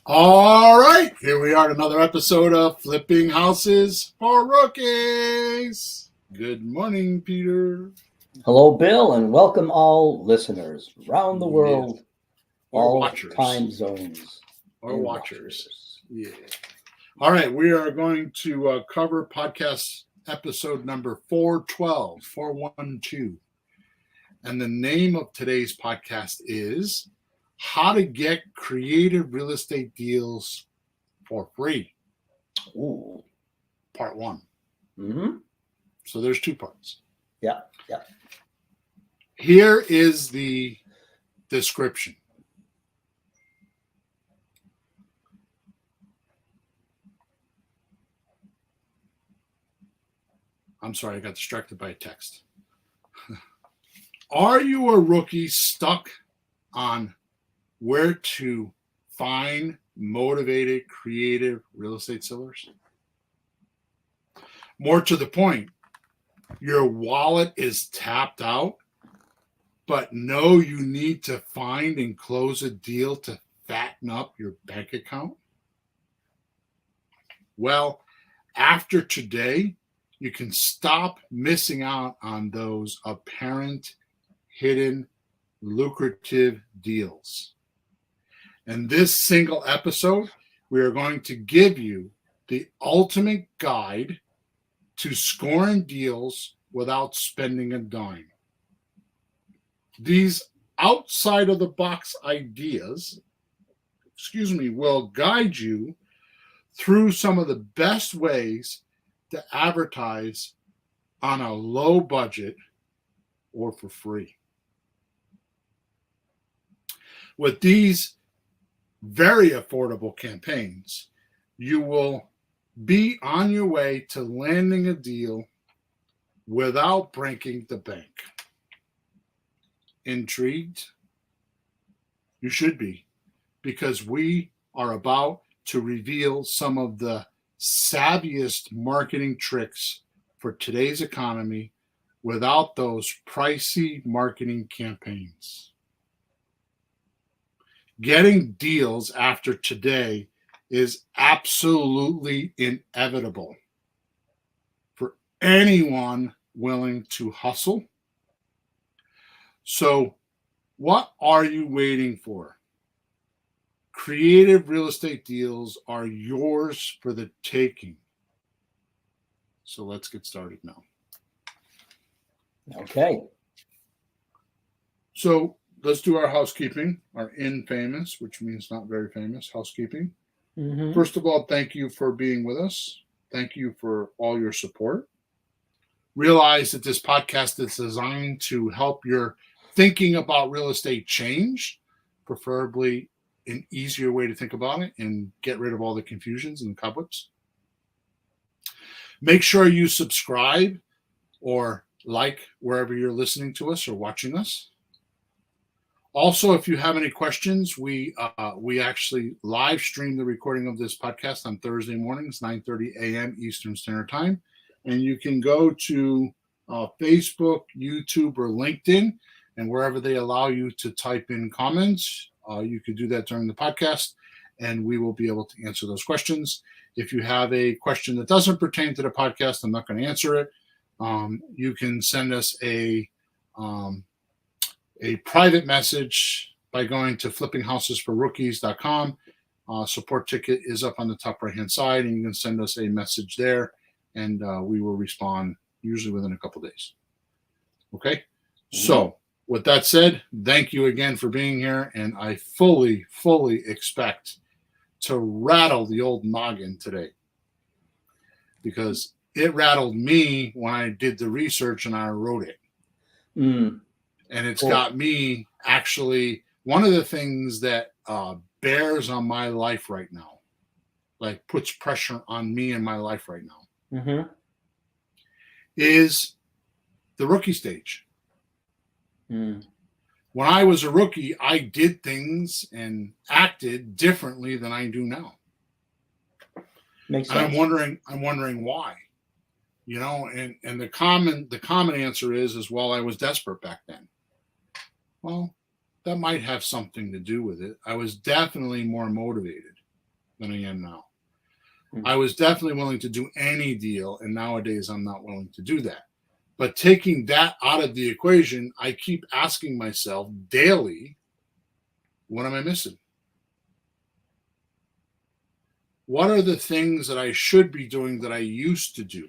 All right, here we are at another episode of Flipping Houses for Rookies. Good morning, Peter. Hello, Bill, and welcome all listeners around the world, Yes. Or all watchers. time zones. Or watchers. Yeah. All right, we are going to cover podcast episode number 412. And the name of today's podcast is How to Get Creative Real Estate Deals for Free. Ooh. Part 1. Mm-hmm. So there's 2 parts. Yeah. Here is the description. I'm sorry, I got distracted by a text. Are you a rookie stuck on where to find motivated, creative real estate sellers? More to the point, your wallet is tapped out, but know you need to find and close a deal to fatten up your bank account? Well, after today, you can stop missing out on those apparent, hidden, lucrative deals. In this single episode, we are going to give you the ultimate guide to scoring deals without spending a dime. These outside of the box ideas, will guide you through some of the best ways to advertise on a low budget or for free. With these very affordable campaigns, you will be on your way to landing a deal without breaking the bank. Intrigued? You should be, because we are about to reveal some of the savviest marketing tricks for today's economy without those pricey marketing campaigns. Getting deals after today is absolutely inevitable for anyone willing to hustle. So, what are you waiting for? Creative real estate deals are yours for the taking. So let's get started now. Okay. So let's do our housekeeping, our infamous, which means not very famous, housekeeping. Mm-hmm. First of all, thank you for being with us. Thank you for all your support. Realize that this podcast is designed to help your thinking about real estate change, preferably an easier way to think about it and get rid of all the confusions and cobwebs. Make sure you subscribe or like wherever you're listening to us or watching us. Also, if you have any questions, we actually live stream the recording of this podcast on Thursday mornings, 9:30 a.m. Eastern Standard Time. And you can go to Facebook, YouTube, or LinkedIn, and wherever they allow you to type in comments, you can do that during the podcast, and we will be able to answer those questions. If you have a question that doesn't pertain to the podcast, I'm not going to answer it. You can send us a private message by going to flippinghousesforrookies.com. Support ticket is up on the top right-hand side, and you can send us a message there, and we will respond usually within a couple days. Okay? Mm-hmm. So, with that said, thank you again for being here, and I fully expect to rattle the old noggin today, because it rattled me when I did the research and I wrote it. And it's got me actually, one of the things that bears on my life right now, like puts pressure on me in my life right now, is the rookie stage. When I was a rookie, I did things and acted differently than I do now. Makes and sense. I'm wondering why. And the common answer is well, I was desperate back then. Well, that might have something to do with it. I was definitely more motivated. than I am now. Mm. I was definitely willing to do any deal, and nowadays I'm not willing to do that. But taking that out of the equation, I keep asking myself daily, what am I missing? What are the things that I should be doing that I used to do?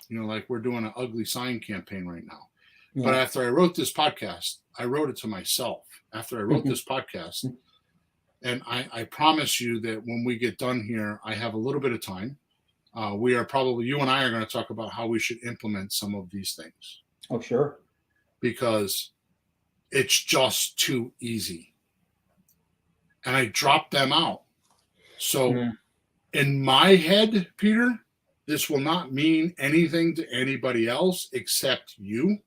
You know, like we're doing an ugly sign campaign right now. Yeah. But after I wrote this podcast, I wrote it to myself. After I wrote this podcast, and I promise you that when we get done here, I have a little bit of time. We are probably, you and I are going to talk about how we should implement some of these things. Oh, sure. Because it's just too easy. And I dropped them out. So in my head, Peter, this will not mean anything to anybody else except you.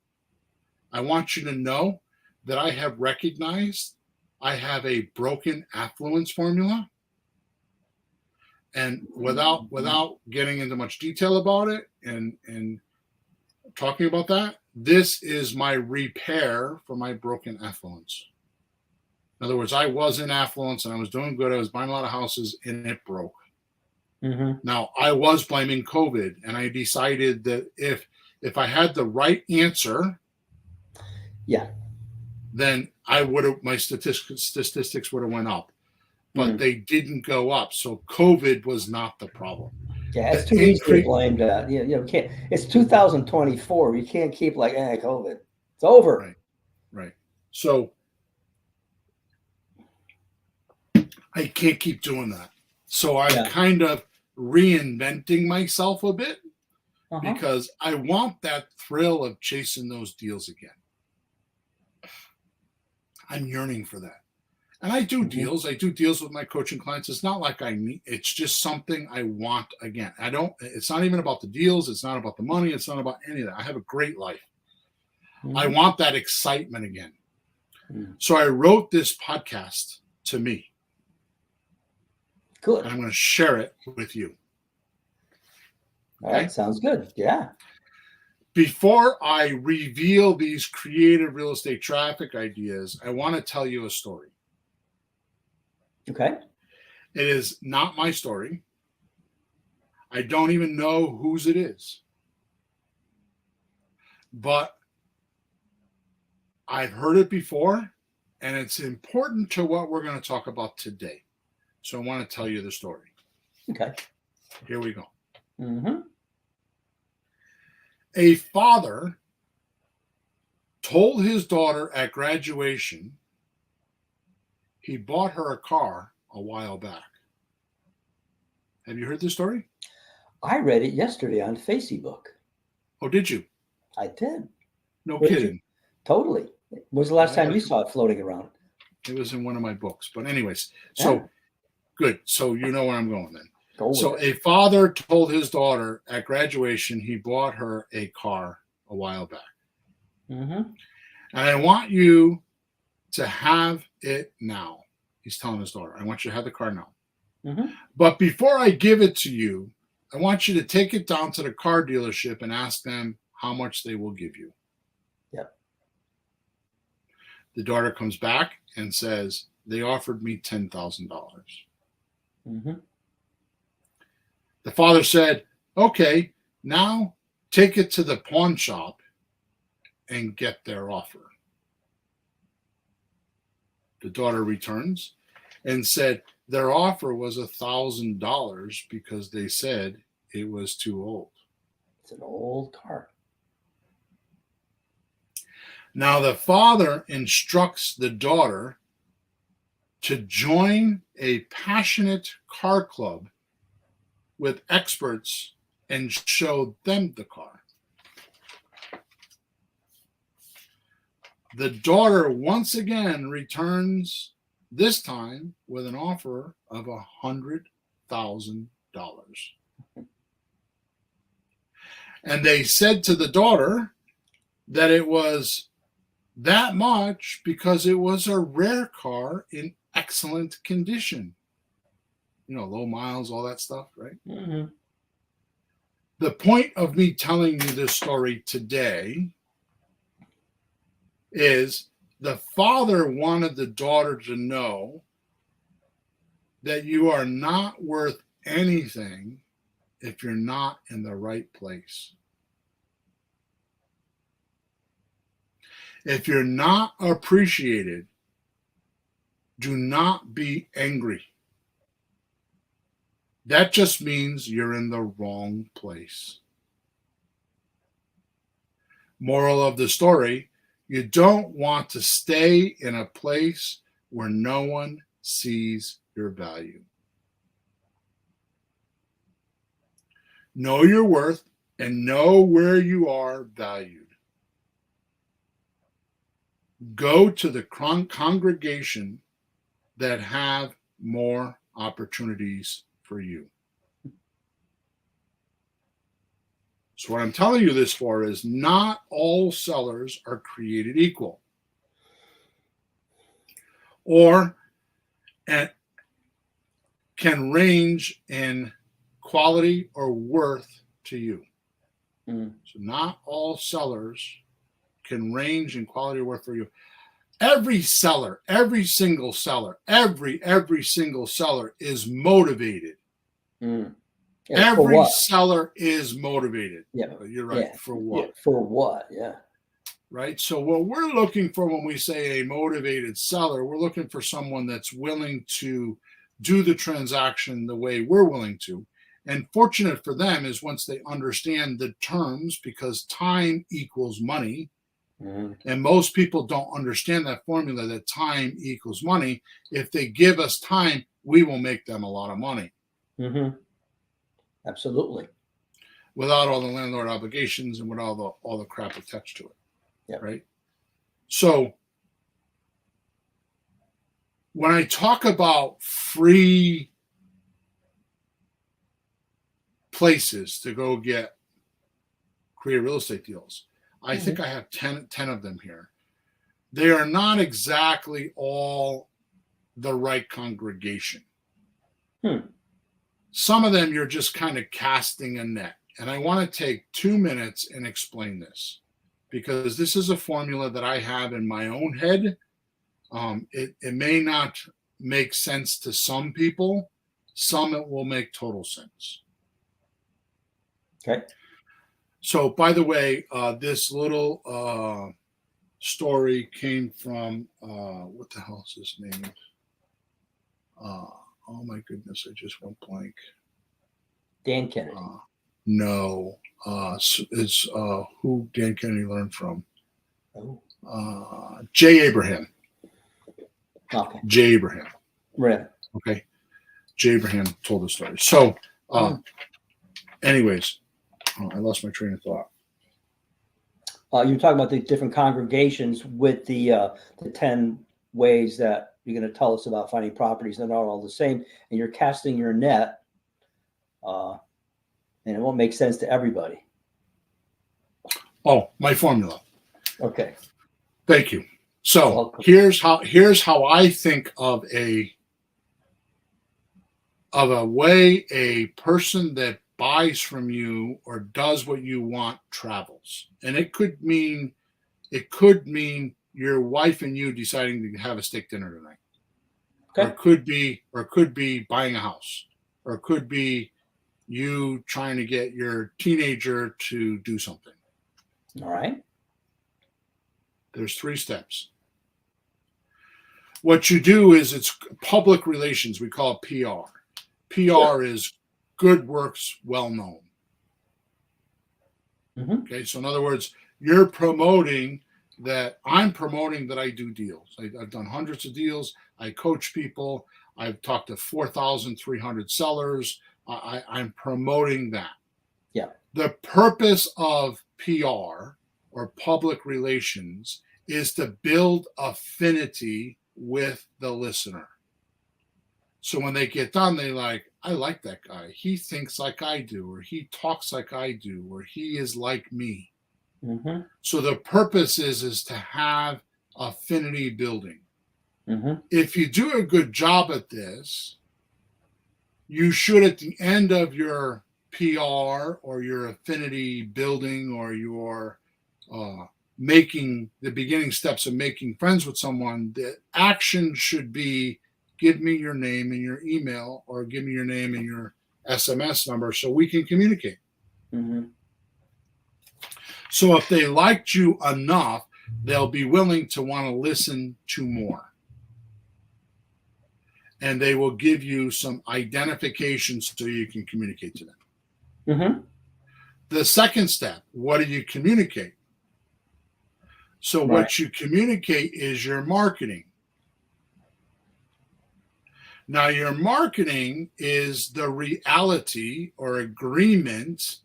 I want you to know that I have recognized I have a broken affluence formula. And without getting into much detail about it and talking about that, this is my repair for my broken affluence. In other words, I was in affluence and I was doing good. I was buying a lot of houses and it broke. Now, I was blaming COVID, and I decided that if I had the right answer, then I would have, my statistics would have went up, but they didn't go up. So COVID was not the problem. Yeah, it's too easy to blame that. You know, can't. It's 2024. You can't keep like, COVID. It's over. Right. So I can't keep doing that. So I'm kind of reinventing myself a bit because I want that thrill of chasing those deals again. I'm yearning for that. And I do deals. I do deals with my coaching clients. It's not like I need, it's just something I want again. It's not even about the deals. It's not about the money. It's not about any of that. I have a great life. I want that excitement again. So I wrote this podcast to me. Good. And I'm going to share it with you. All right. Sounds good. Yeah. Before I reveal these creative real estate traffic ideas, I want to tell you a story. Okay. It is not my story. I don't even know whose it is. But I've heard it before, and it's important to what we're going to talk about today. So I want to tell you the story. Okay. Here we go. A father told his daughter at graduation he bought her a car a while back. Have you heard this story? I read it yesterday on Facebook. Oh, did you? I did. No kidding. Totally. When was the last time you saw it floating around? It was in one of my books. But anyways, so good. So you know where I'm going then. So a father told his daughter at graduation he bought her a car a while back. And I want you to have it now. He's telling his daughter, I want you to have the car now. But before I give it to you, I want you to take it down to the car dealership and ask them how much they will give you. The daughter comes back and says, they offered me $10,000. The father said, okay, now take it to the pawn shop and get their offer. The daughter returns and said their offer was $1,000 because they said it was too old. It's an old car. Now the father instructs the daughter to join a passionate car club with experts and show them the car. The daughter once again returns, this time with an offer of $100,000. And they said to the daughter that it was that much because it was a rare car in excellent condition. You know, low miles, all that stuff, right? The point of me telling you this story today is the father wanted the daughter to know that you are not worth anything if you're not in the right place. If you're not appreciated, do not be angry. That just means you're in the wrong place. Moral of the story, you don't want to stay in a place where no one sees your value. Know your worth and know where you are valued. Go to the congregation that have more opportunities for you. So what I'm telling you this for is not all sellers are created equal, or can range in quality or worth to you. So not all sellers can range in quality or worth for you. Every seller, every single seller, every single seller is motivated. Yeah, every seller is motivated. Yeah, you're right. Yeah. For what? Yeah. For what? Yeah. Right. So what we're looking for when we say a motivated seller, we're looking for someone that's willing to do the transaction the way we're willing to. And fortunate for them is once they understand the terms, because time equals money. And most people don't understand that formula, that time equals money. If they give us time, we will make them a lot of money. Absolutely. Without all the landlord obligations and with all the crap attached to it. Yeah. Right. So when I talk about free places to go create real estate deals, I think I have 10 of them here. They are not exactly all the right congregation. Some of them you're just kind of casting a net. And I want to take 2 minutes and explain this, because this is a formula that I have in my own head. It may not make sense to some people. Some it will make total sense. Okay. So, by the way, this little story came from, what the hell is his name? Oh my goodness, I just went blank. Dan Kennedy. No. It's who Dan Kennedy learned from. J. Abraham. Okay. J. Abraham. Right. Okay. J. Abraham told the story. So, anyways, I lost my train of thought. You're talking about the different congregations with the 10 ways that you're going to tell us about finding properties that are all the same, and you're casting your net, and it won't make sense to everybody. Oh, my formula. Okay. Thank you. So here's how I think of a way a person that buys from you or does what you want travels. And it could mean your wife and you deciding to have a steak dinner tonight. Okay. Or it could be buying a house, or it could be you trying to get your teenager to do something. All right. There's 3 steps. What you do is it's public relations. We call it PR. PR is good works well known. Okay, so in other words, you're promoting that I'm promoting that I do deals. I've done hundreds of deals. I coach people. I've talked to 4,300 sellers. I'm promoting that. Yeah. The purpose of PR or public relations is to build affinity with the listener. So when they get done, they I like that guy. He thinks like I do, or he talks like I do, or he is like me. So the purpose is to have affinity building. If you do a good job at this, you should, at the end of your PR or your affinity building, or your making the beginning steps of making friends with someone, the action should be give me your name and your email, or give me your name and your SMS number so we can communicate. Mm-hmm. So if they liked you enough, they'll be willing to want to listen to more. And they will give you some identifications so you can communicate to them. Mm-hmm. The second step, what do you communicate? So Right. what you communicate is your marketing. Now, your marketing is the reality or agreement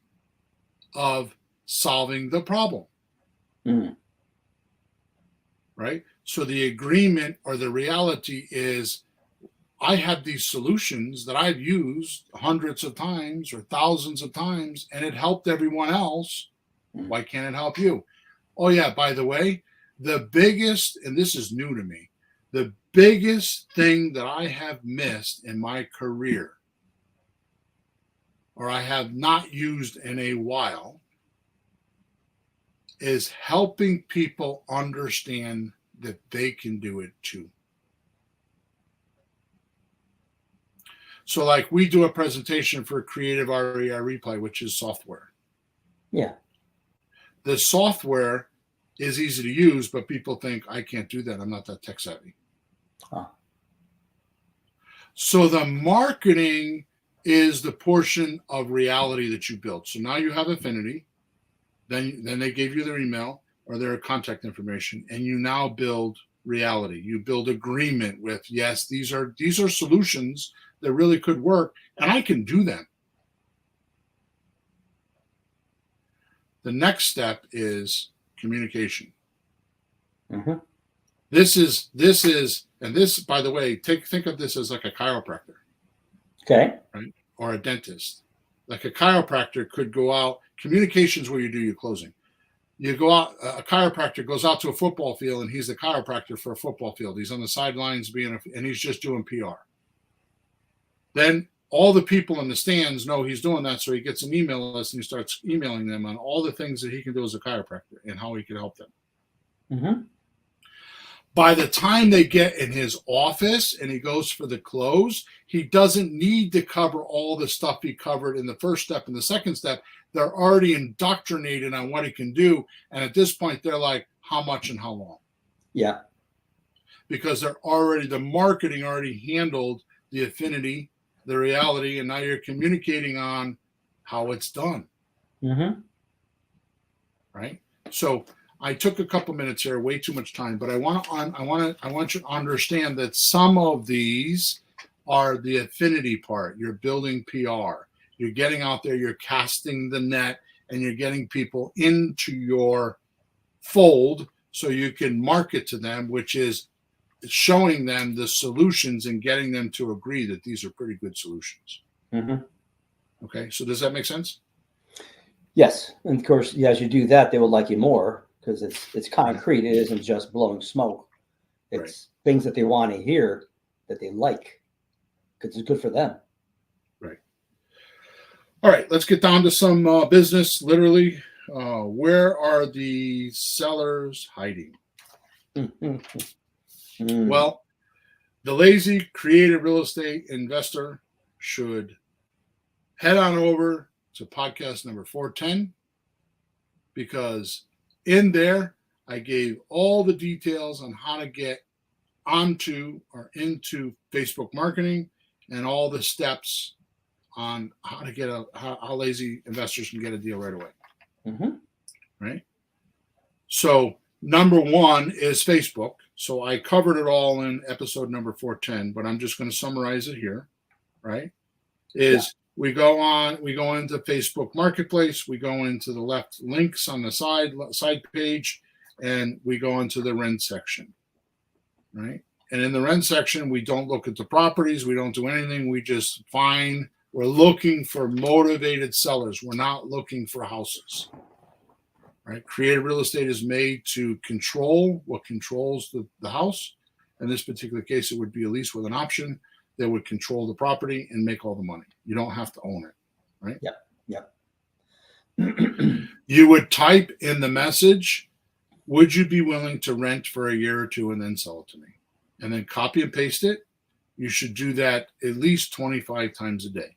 of solving the problem. Mm. Right? So the agreement or the reality is, I have these solutions that I've used hundreds of times or thousands of times, and it helped everyone else. Why can't it help you? Oh, yeah, by the way, the biggest, and this is new to me, the biggest thing that I have missed in my career, or I have not used in a while, is helping people understand that they can do it too. So like we do a presentation for Creative REI Replay, which is software. Yeah. The software is easy to use, but people think, I can't do that. I'm not that tech savvy. Huh. So the marketing is the portion of reality that you built. So now you have affinity. Then they gave you their email or their contact information, and you now build reality. You build agreement with, yes, these are solutions that really could work, and I can do them. The next step is communication. Mm-hmm. This is, and this, by the way, think of this as like a chiropractor. Okay. Right? Or a dentist. Like a chiropractor could go out, communications where you do your closing. You go out, a chiropractor goes out to a football field, and he's the chiropractor for a football field. He's on the sidelines and he's just doing PR. Then all the people in the stands know he's doing that, so he gets an email list and he starts emailing them on all the things that he can do as a chiropractor and how he can help them. Mm-hmm. By the time they get in his office and he goes for the close, he doesn't need to cover all the stuff he covered in the first step and the second step. They're already indoctrinated on what he can do. And at this point, they're like, how much and how long? Yeah. Because the marketing already handled the affinity, the reality, and now you're communicating on how it's done. Mm-hmm. Right? So I took a couple minutes here, way too much time, but I want you to understand that some of these are the affinity part. You're building PR. You're getting out there, you're casting the net, and you're getting people into your fold so you can market to them, which is showing them the solutions and getting them to agree that these are pretty good solutions. Mm-hmm. Okay, so does that make sense? Yes. And of course, as you do that, they will like you more because it's concrete. It isn't just blowing smoke. It's things that they want to hear that they like because it's good for them. Right. All right, let's get down to some business, literally. Where are the sellers hiding? Well, the lazy creative real estate investor should head on over to podcast number 410, because in there I gave all the details on how to get onto or into Facebook marketing and all the steps on how to get how lazy investors can get a deal right away. Mm-hmm. Right? So number one is Facebook. So I covered it all in episode number 410, but I'm just going to summarize it here. Right? We go into Facebook Marketplace, we go into the left links on the side page, and we go into the rent section. Right? And in the rent section, we don't look at the properties, we don't do anything, we just we're looking for motivated sellers. We're not looking for houses. Right? Creative real estate is made to control what controls the house. In this particular case, it would be a lease with an option that would control the property and make all the money. You don't have to own it. Right? Yep. You would type in the message, would you be willing to rent for a year or two and then sell it to me? And then copy and paste it. you should do that at least 25 times a day.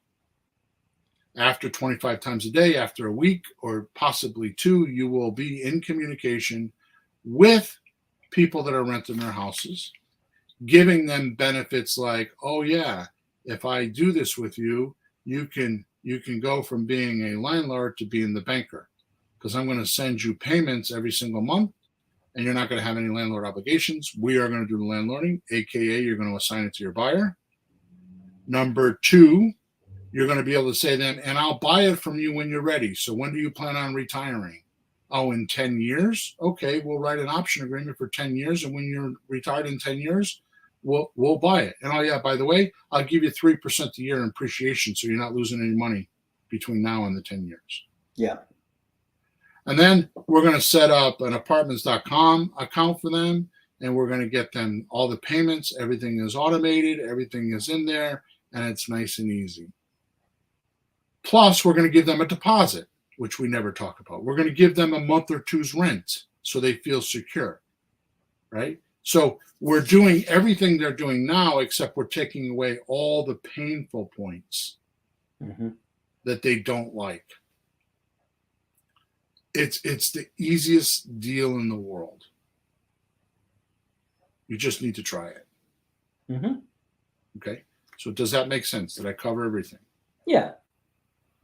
After 25 times a day, after a week or possibly 2, you will be in communication with people that are renting their houses, giving them benefits like, oh yeah, if I do this with you, you can go from being a landlord to being the banker, because I'm going to send you payments every single month, and you're not going to have any landlord obligations. We are going to do the landlording, aka you're going to assign it to your buyer. Number 2, you're going to be able to say to them, and I'll buy it from you when you're ready. So when do you plan on retiring? Oh, in 10 years? Okay, we'll write an option agreement for 10 years. And when you're retired in 10 years, we'll buy it. And oh yeah, by the way, I'll give you 3% a year in appreciation, so you're not losing any money between now and the 10 years. Yeah. And then we're going to set up an apartments.com account for them, and we're going to get them all the payments. Everything is automated. Everything is in there, and it's nice and easy. Plus, we're going to give them a deposit, which we never talk about. We're going to give them a month or 2's rent so they feel secure, right? So we're doing everything they're doing now, except we're taking away all the painful points that they don't like. It's the easiest deal in the world. You just need to try it. Okay. So does that make sense? Did I cover everything? Yeah.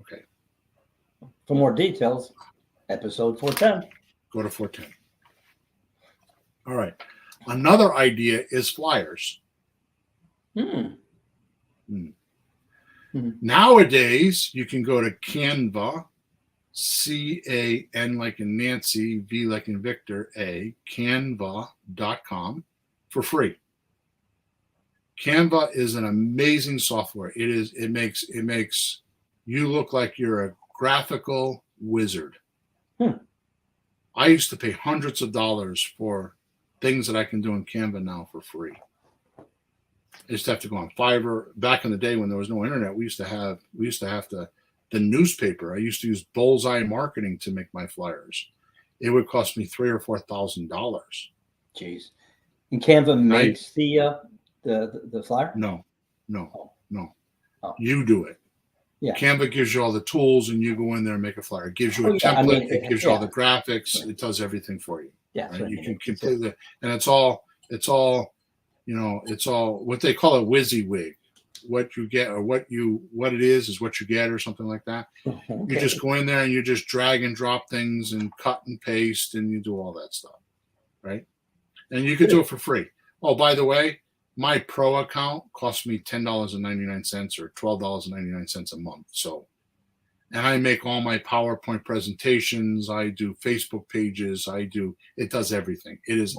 Okay. For more details, episode 410. Go to 410. All right. Another idea is flyers. Nowadays, you can go to Canva, C-A-N like in Nancy, V like in Victor, A, canva.com for free. Canva is an amazing software. It makes you look like you're a graphical wizard. I used to pay hundreds of dollars for things that I can do in Canva now for free. I used to have to go on Fiverr. Back in the day when there was no internet, we used to have the newspaper. I used to use Bullseye Marketing to make my flyers. It would cost me $3,000 or $4,000. Jeez. And Canva makes the flyer? No. Oh. You do it. Yeah. Canva gives you all the tools, and you go in there and make a flyer. It gives you a template. It gives you all the graphics. It does everything for you. Yeah. Right? You can completely, and it's all, it's all what they call a WYSIWYG. What you get or what it is what you get or something like that. Okay. You just go in there and you just drag and drop things and cut and paste, and you do all that stuff, right? And you could do it for free. Oh, by the way, my pro account costs me $10.99 or $12.99 a month. So, and I make all my PowerPoint presentations. I do Facebook pages. It does everything. It is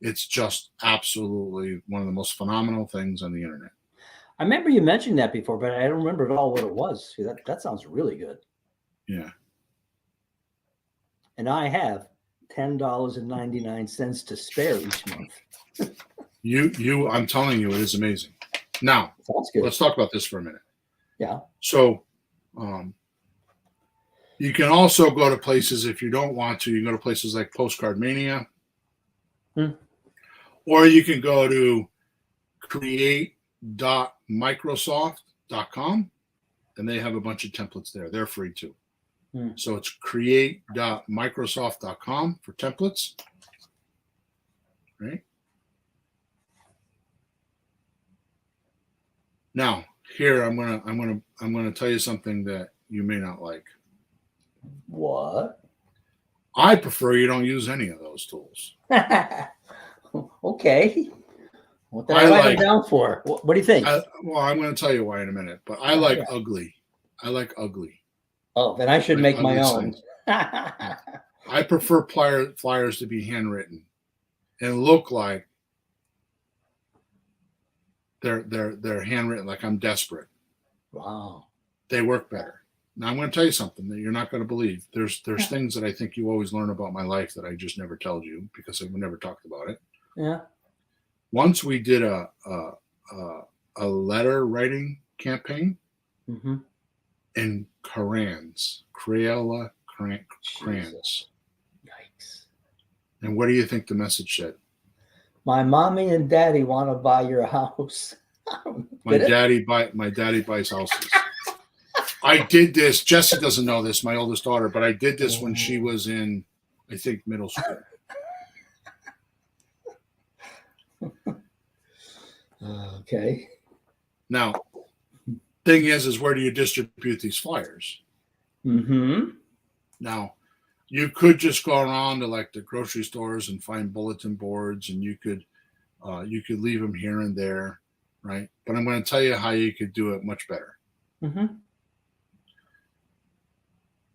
it's just absolutely one of the most phenomenal things on the internet. I remember you mentioned that before, but I don't remember at all what it was. See, that sounds really good. Yeah. And I have $10.99 to spare each month. I'm telling you, it is amazing. Now, sounds good. Let's talk about this for a minute. Yeah. So, you can also go to places if you don't want to. You can go to places like Postcard Mania. Or you can go to create.microsoft.com, and they have a bunch of templates there. They're free too. So it's create.microsoft.com for templates. Right? Now, here I'm gonna tell you something that you may not like. What? I prefer you don't use any of those tools. Okay. What did I write them down for? What do you think? Well, I'm going to tell you why in a minute, but I like ugly. I like ugly. Oh, then I should make my own. I prefer flyers to be handwritten and look like they're handwritten, like I'm desperate. Wow. They work better. Now I'm going to tell you something that you're not going to believe. There's things that I think you always learn about my life that I just never told you because I've never talked about it. Yeah. Once we did a letter writing campaign in Crayola crayons. Yikes. And what do you think the message said? My mommy and daddy want to buy your house. My daddy buys houses. I did this. Jessie doesn't know this, my oldest daughter, but I did this when she was in, I think, middle school. Okay. Now, thing is where do you distribute these flyers? Mm-hmm. Now, you could just go around to like the grocery stores and find bulletin boards, and you could leave them here and there, right? But I'm going to tell you how you could do it much better. Mm-hmm.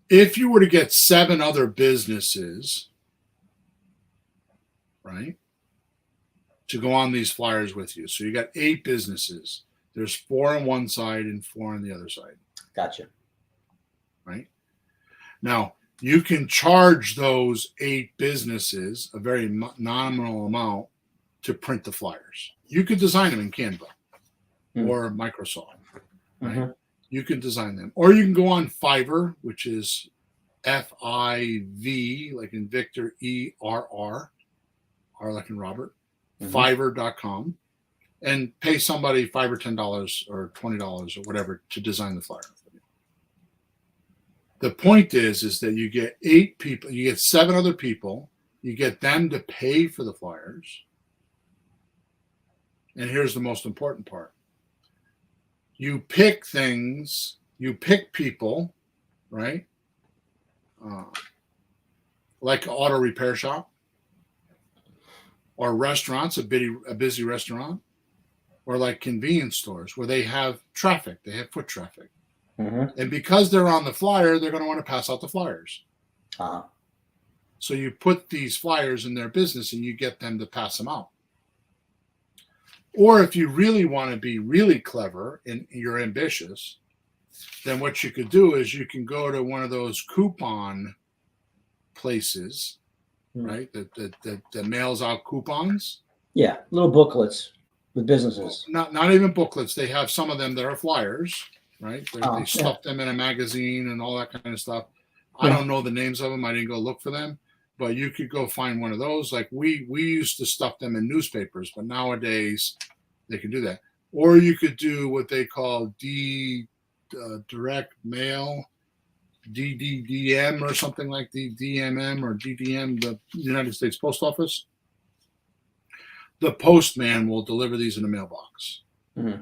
If you were to get 7 other businesses, right, to go on these flyers with you. So you got 8 businesses. There's 4 on one side and 4 on the other side. Gotcha. Right? Now, you can charge those 8 businesses a very nominal amount to print the flyers. You could design them in Canva or Microsoft. Right? Mm-hmm. You can design them. Or you can go on Fiverr, which is Fiv, like in Victor, ERR, R like in Robert, Fiverr.com, and pay somebody $5 or $10 or $20 or whatever to design the flyer. The point is that you get 8 people, you get 7 other people, you get them to pay for the flyers. And here's the most important part. You pick things, you pick people, right? Like an auto repair shop or restaurants, a busy restaurant, or like convenience stores where they have traffic, they have foot traffic. Mm-hmm. And because they're on the flyer, they're going to want to pass out the flyers. Uh-huh. So you put these flyers in their business and you get them to pass them out. Or if you really want to be really clever and you're ambitious, then what you could do is you can go to one of those coupon places, right? That mails out coupons. Yeah, little booklets with businesses. Not even booklets. They have some of them that are flyers, right? They stuff them in a magazine and all that kind of stuff. I don't know the names of them. I didn't go look for them. But you could go find one of those. Like we used to stuff them in newspapers, but nowadays they can do that. Or you could do what they call direct mail, DDDM or something like the DMM or DDM, the United States Post Office. The postman will deliver these in a mailbox. Mm-hmm.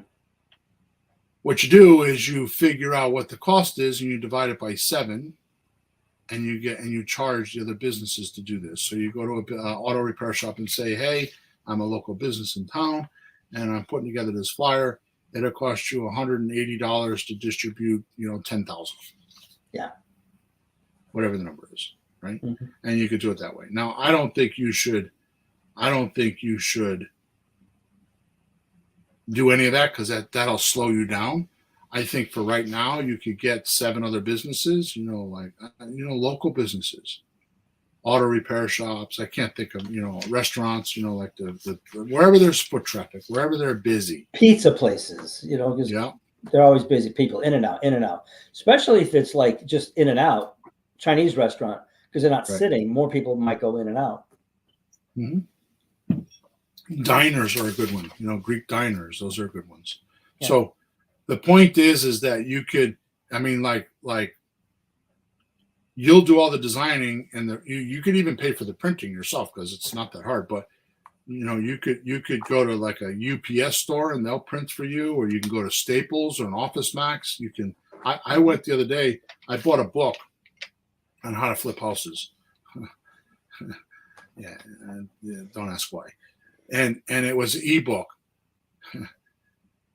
What you do is you figure out what the cost is and you divide it by 7. And you charge the other businesses to do this. So you go to an auto repair shop and say, hey, I'm a local business in town, and I'm putting together this flyer. It'll cost you $180 to distribute, 10,000. Yeah. Whatever the number is, right? Mm-hmm. And you could do it that way. Now, I don't think you should do any of that because that'll slow you down. I think for right now, you could get 7 other businesses, local businesses, auto repair shops. I can't think of, restaurants, like the wherever there's foot traffic, wherever they're busy. Pizza places, because they're always busy. People in and out, especially if it's like just in and out, Chinese restaurant, because they're not sitting. More people might go in and out. Mm-hmm. Diners are a good one. Greek diners, those are good ones. Yeah. So the point is that you could, like you'll do all the designing and you could even pay for the printing yourself because it's not that hard. But you could go to like a UPS store and they'll print for you, or you can go to Staples or an Office Max. You can. I went the other day. I bought a book on how to flip houses. yeah, don't ask why. And it was an ebook.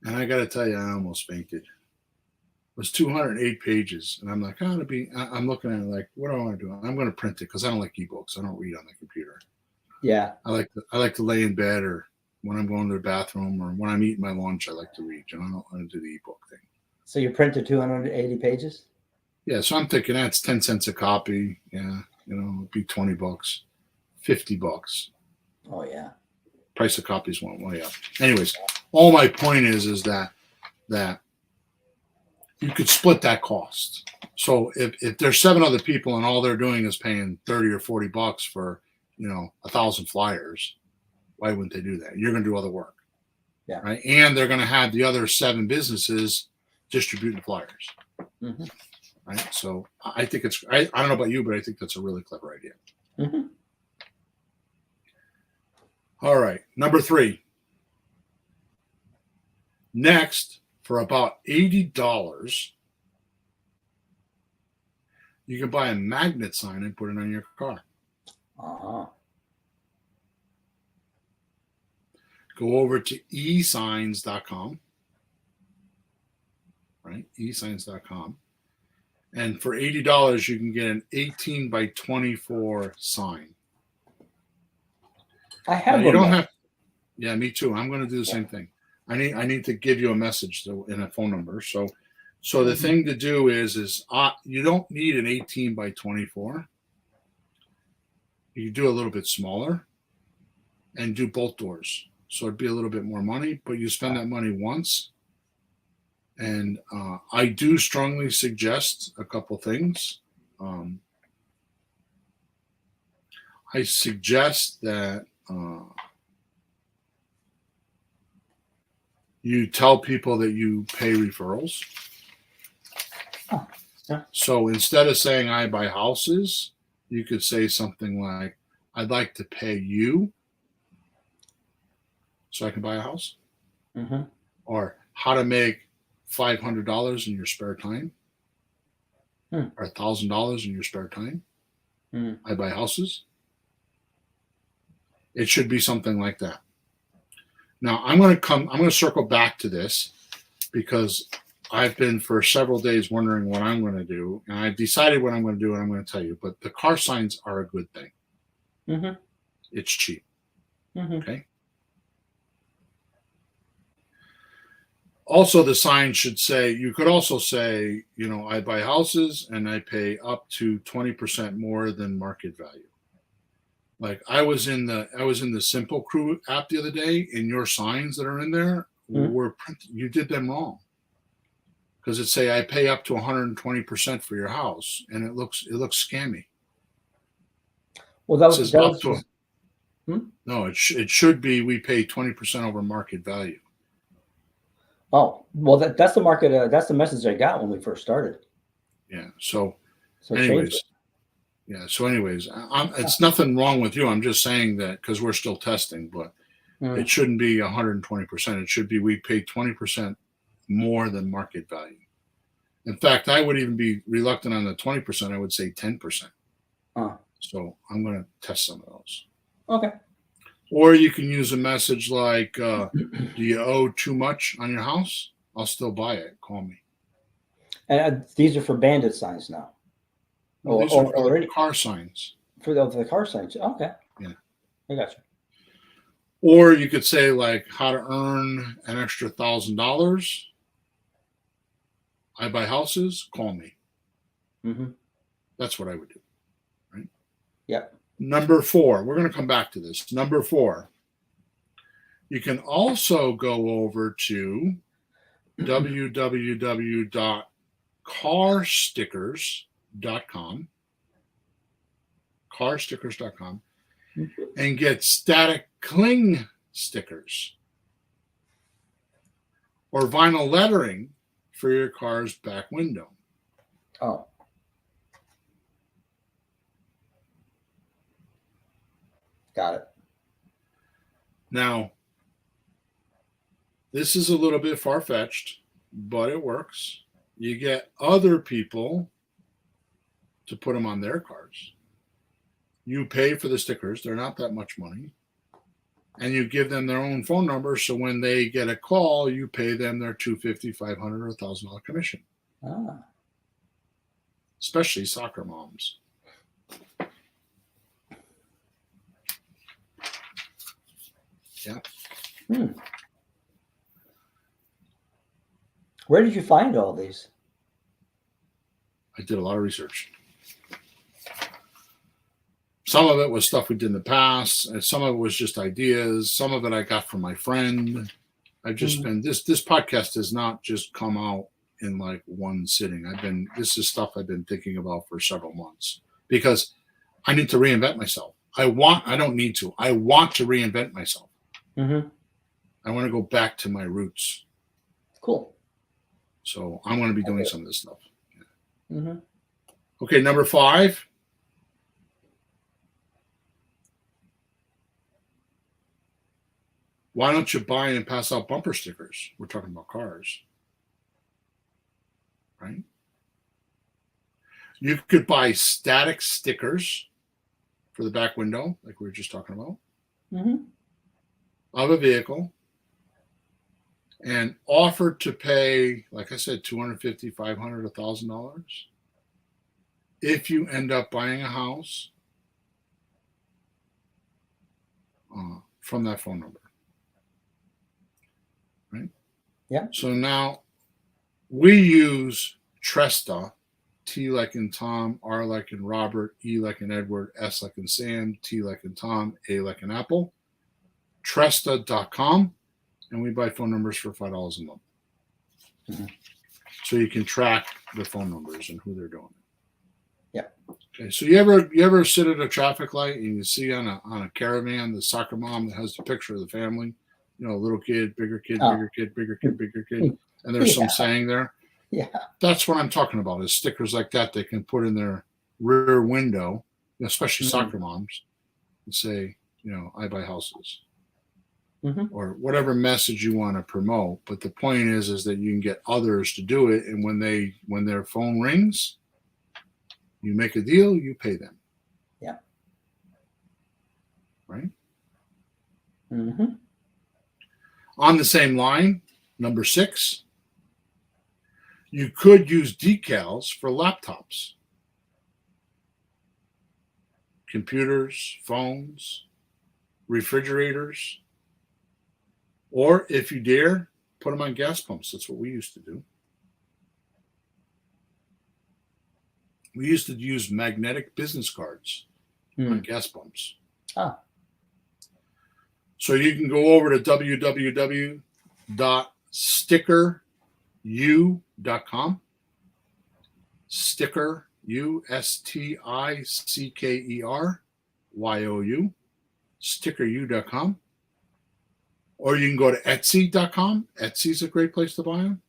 And I got to tell you, I almost fainted. It was 208 pages. And I'm like, I'm looking at it like, what do I want to do? I'm going to print it because I don't like ebooks. I don't read on the computer. Yeah. I like to lay in bed, or when I'm going to the bathroom, or when I'm eating my lunch, I like to read. I don't want to do the ebook thing. So you printed 280 pages? Yeah. So I'm thinking that's 10 cents a copy. Yeah. It'd be $20, $50. Oh, yeah. Price of copies went way up. Anyways, all my point is that you could split that cost. So if there's 7 other people and all they're doing is paying $30 or $40 for 1,000 flyers, Why wouldn't they do that? You're going to do all the work. Yeah. Right. And they're going to have the other 7 businesses distribute the flyers. Mm-hmm. Right. So I think I don't know about you, but I think that's a really clever idea. Mm-hmm. All right. Number 3. Next, for about $80, you can buy a magnet sign and put it on your car. Uh-huh. Go over to esigns.com. Right? esigns.com. And for $80, you can get an 18 by 24 sign. I have now, you don't one. have. Yeah, me too. I'm going to do the same thing. I need to give you a message and a phone number. So the thing to do is you don't need an 18 by 24. You do a little bit smaller and do both doors. So it'd be a little bit more money, but you spend that money once. And I do strongly suggest a couple things. I suggest that you tell people that you pay referrals. Oh, yeah. So instead of saying I buy houses, you could say something like, I'd like to pay you so I can buy a house. Mm-hmm. Or how to make $500 in your spare time. Or $1,000 in your spare time. I buy houses. It should be something like that. Now I'm going to circle back to this because I've been for several days wondering what I'm going to do, and I've decided what I'm going to do, and I'm going to tell you. But the car signs are a good thing. Mm-hmm. It's cheap. Mm-hmm. Okay. Also, the sign should say, you could also say, I buy houses and I pay up to 20% more than market value. Like I was in the Simple Crew app the other day, and your signs that are in there were printed. You did them wrong. Because it say I pay up to 120% for your house, and it looks scammy. Well, that was No, it should be we pay 20% over market value. Oh, well, that's the market. That's the message I got when we first started. Yeah. So anyways, it's nothing wrong with you. I'm just saying that because we're still testing, but it shouldn't be 120%. It should be we pay 20% more than market value. In fact, I would even be reluctant on the 20%. I would say 10%. So I'm going to test some of those. Okay. Or you can use a message like, do you owe too much on your house? I'll still buy it. Call me. And these are for bandit signs now. Well, these are for car signs. For the car signs. Okay. Yeah. I got you. Or you could say like how to earn an extra $1,000. I buy houses. Call me. Mm-hmm. That's what I would do. Right. Yep. Number 4, we're going to come back to this. Number 4, you can also go over to www.carstickers.com, and get static cling stickers or vinyl lettering for your car's back window. Oh. Got it. Now, this is a little bit far-fetched, but it works. You get other people to put them on their cars. You pay for the stickers. They're not that much money. And you give them their own phone number, so when they get a call, you pay them their $250, $500, or $1,000 commission. Especially soccer moms. Yeah. Where did you find all these? I did a lot of research. Some of it was stuff we did in the past, and some of it was just ideas. Some of it I got from my friend. I've just been this podcast has not just come out in like one sitting. This is stuff I've been thinking about for several months because I need to reinvent myself. I want to reinvent myself. Mm-hmm. I want to go back to my roots. Cool. So I'm going to be doing Okay. some of this stuff. Mm-hmm. Okay, number 5. Why don't you buy and pass out bumper stickers? We're talking about cars, right? You could buy static stickers for the back window, like we were just talking about, Mm-hmm. of a vehicle, and offer to pay, like I said, $250, $500, $1,000 if you end up buying a house from that phone number, right? Yeah. So now we use Tresta, T like in Tom, R like in Robert, E like in Edward, S like in Sam, T like in Tom, A like in Apple, Tresta.com, and we buy phone numbers for $5 a month. Mm-hmm. So you can track the phone numbers and who they're doing. Yeah. Okay. So you ever sit at a traffic light and you see on a caravan the soccer mom that has the picture of the family, little kid, bigger kid, Oh. bigger kid, bigger kid, bigger kid, and there's some saying there. Yeah. That's what I'm talking about, is stickers like that they can put in their rear window, especially soccer moms, and say, I buy houses. Mm-hmm. Or whatever message you want to promote. But the point is that you can get others to do it, and when their phone rings, you make a deal, you pay them. Yeah. Right? Mm-hmm. On the same line, number 6, you could use decals for laptops, computers, phones, refrigerators, or if you dare, put them on gas pumps. That's what we used to do. We used to use magnetic business cards on gas pumps. Ah. So you can go over to www.stickeru.com. Sticker, STICKERYOU, stickeru.com. Or you can go to Etsy.com. Etsy's a great place to buy them.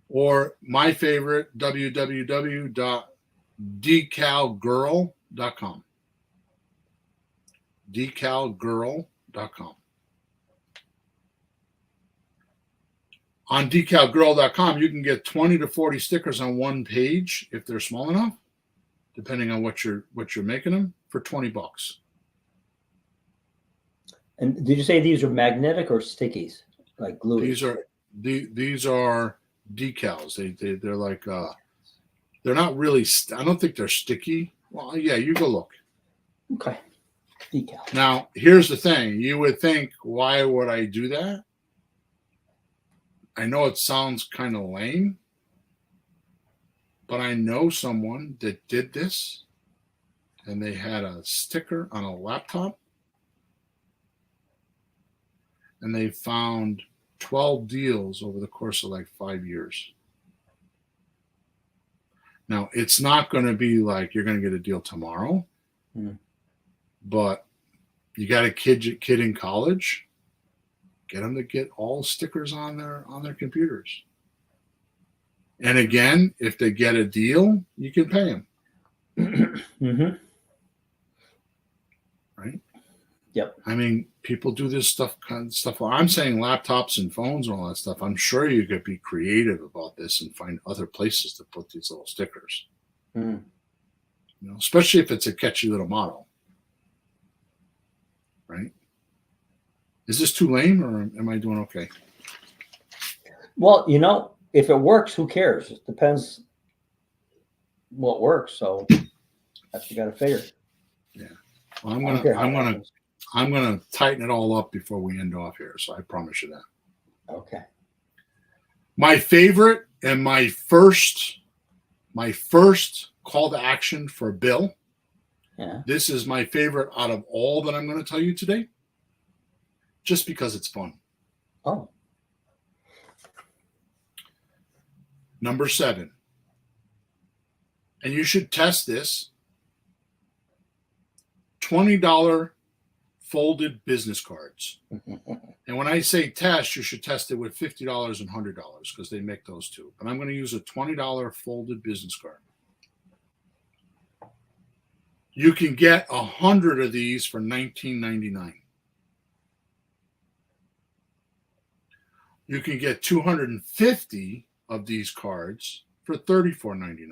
Or my favorite, www.decalgirl.com. Decalgirl.com. On decalgirl.com, you can get 20 to 40 stickers on one page if they're small enough, depending on what you're making them, for $20. And did you say these are magnetic or stickies, like glue? These are decals. They're like they're not really. I don't think they're sticky. Well, yeah, you go look. Okay. Decal. Now, here's the thing. You would think, why would I do that? I know it sounds kind of lame, but I know someone that did this, and they had a sticker on a laptop, and they found 12 deals over the course of like 5 years. Now, it's not going to be like you're going to get a deal tomorrow, but you got a kid in college, get them to get all stickers on their computers. And again, if they get a deal, you can pay them. Mm-hmm. Right? Yep. I mean, people do this stuff. I'm saying laptops and phones and all that stuff. I'm sure you could be creative about this and find other places to put these little stickers. Mm. Especially if it's a catchy little model. Right? Is this too lame, or am I doing okay? Well, if it works, who cares? It depends what works. So that's what you got to figure. Yeah. Well, I'm gonna tighten it all up before we end off here. So I promise you that. Okay. My favorite and my first call to action for Bill. Yeah. This is my favorite out of all that I'm going to tell you today, just because it's fun. Oh. Number 7. And you should test this. $20 folded business cards. And when I say test, you should test it with $50 and $100 because they make those too. But I'm going to use a $20 folded business card. You can get 100 of these for $19.99. You can get 250 of these cards for $34.99.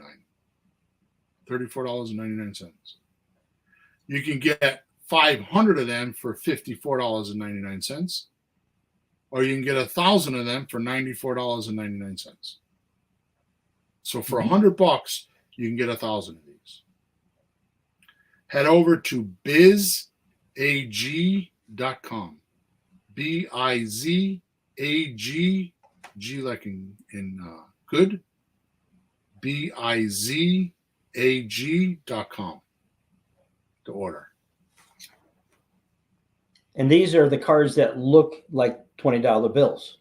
$34.99. You can get 500 of them for $54.99. Or you can get 1,000 of them for $94.99. So for $100, you can get 1,000 of these. Head over to bizag.com. BIZAG, G like in good, bizag.com to order. And these are the cards that look like $20 bills.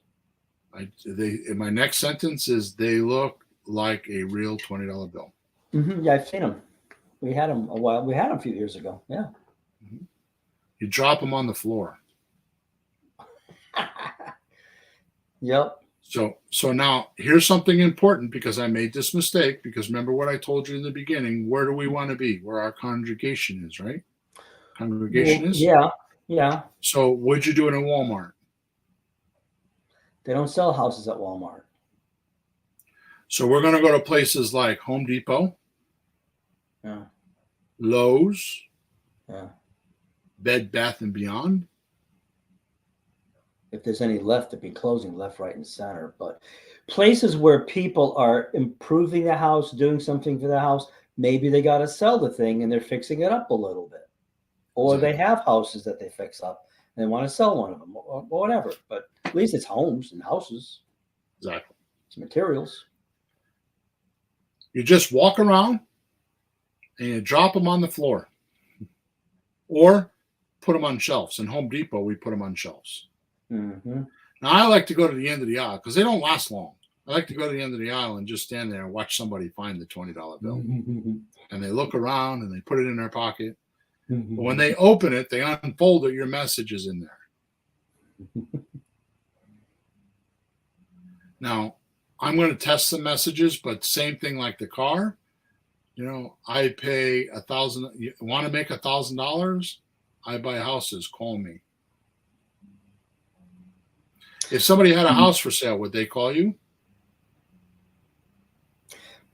My next sentence is they look like a real $20 bill. Yeah, I've seen them. We had them a while. We had them a few years ago. Yeah. You drop them on the floor. Yep. So now here's something important because I made this mistake because remember what I told you in the beginning. Where do we want to be? Where our congregation is, right? Congregation is? Yeah. Yeah. So what'd you do in a Walmart? They don't sell houses at Walmart. So we're going to go to places like Home Depot, Yeah. Lowe's, Yeah. Bed Bath & Beyond. If there's any left, to be closing left, right, and center. But places where people are improving the house, doing something for the house, maybe they got to sell the thing and they're fixing it up a little bit. Or Exactly. they have houses that they fix up and they want to sell one of them or whatever. But at least it's homes and houses. Exactly. It's materials. You just walk around and you drop them on the floor or put them on shelves. In Home Depot, we put them on shelves. Mm-hmm. Now, I like to go to the end of the aisle because they don't last long. I like to go to the end of the aisle and just stand there and watch somebody find the $20 bill. Mm-hmm. And they look around and they put it in their pocket. Mm-hmm. But when they open it, they unfold it, your message is in there. Now, I'm going to test some messages, but same thing like the car. You know, I pay $1,000. You want to make $1,000? I buy houses. Call me. If somebody had a house for sale, would they call you?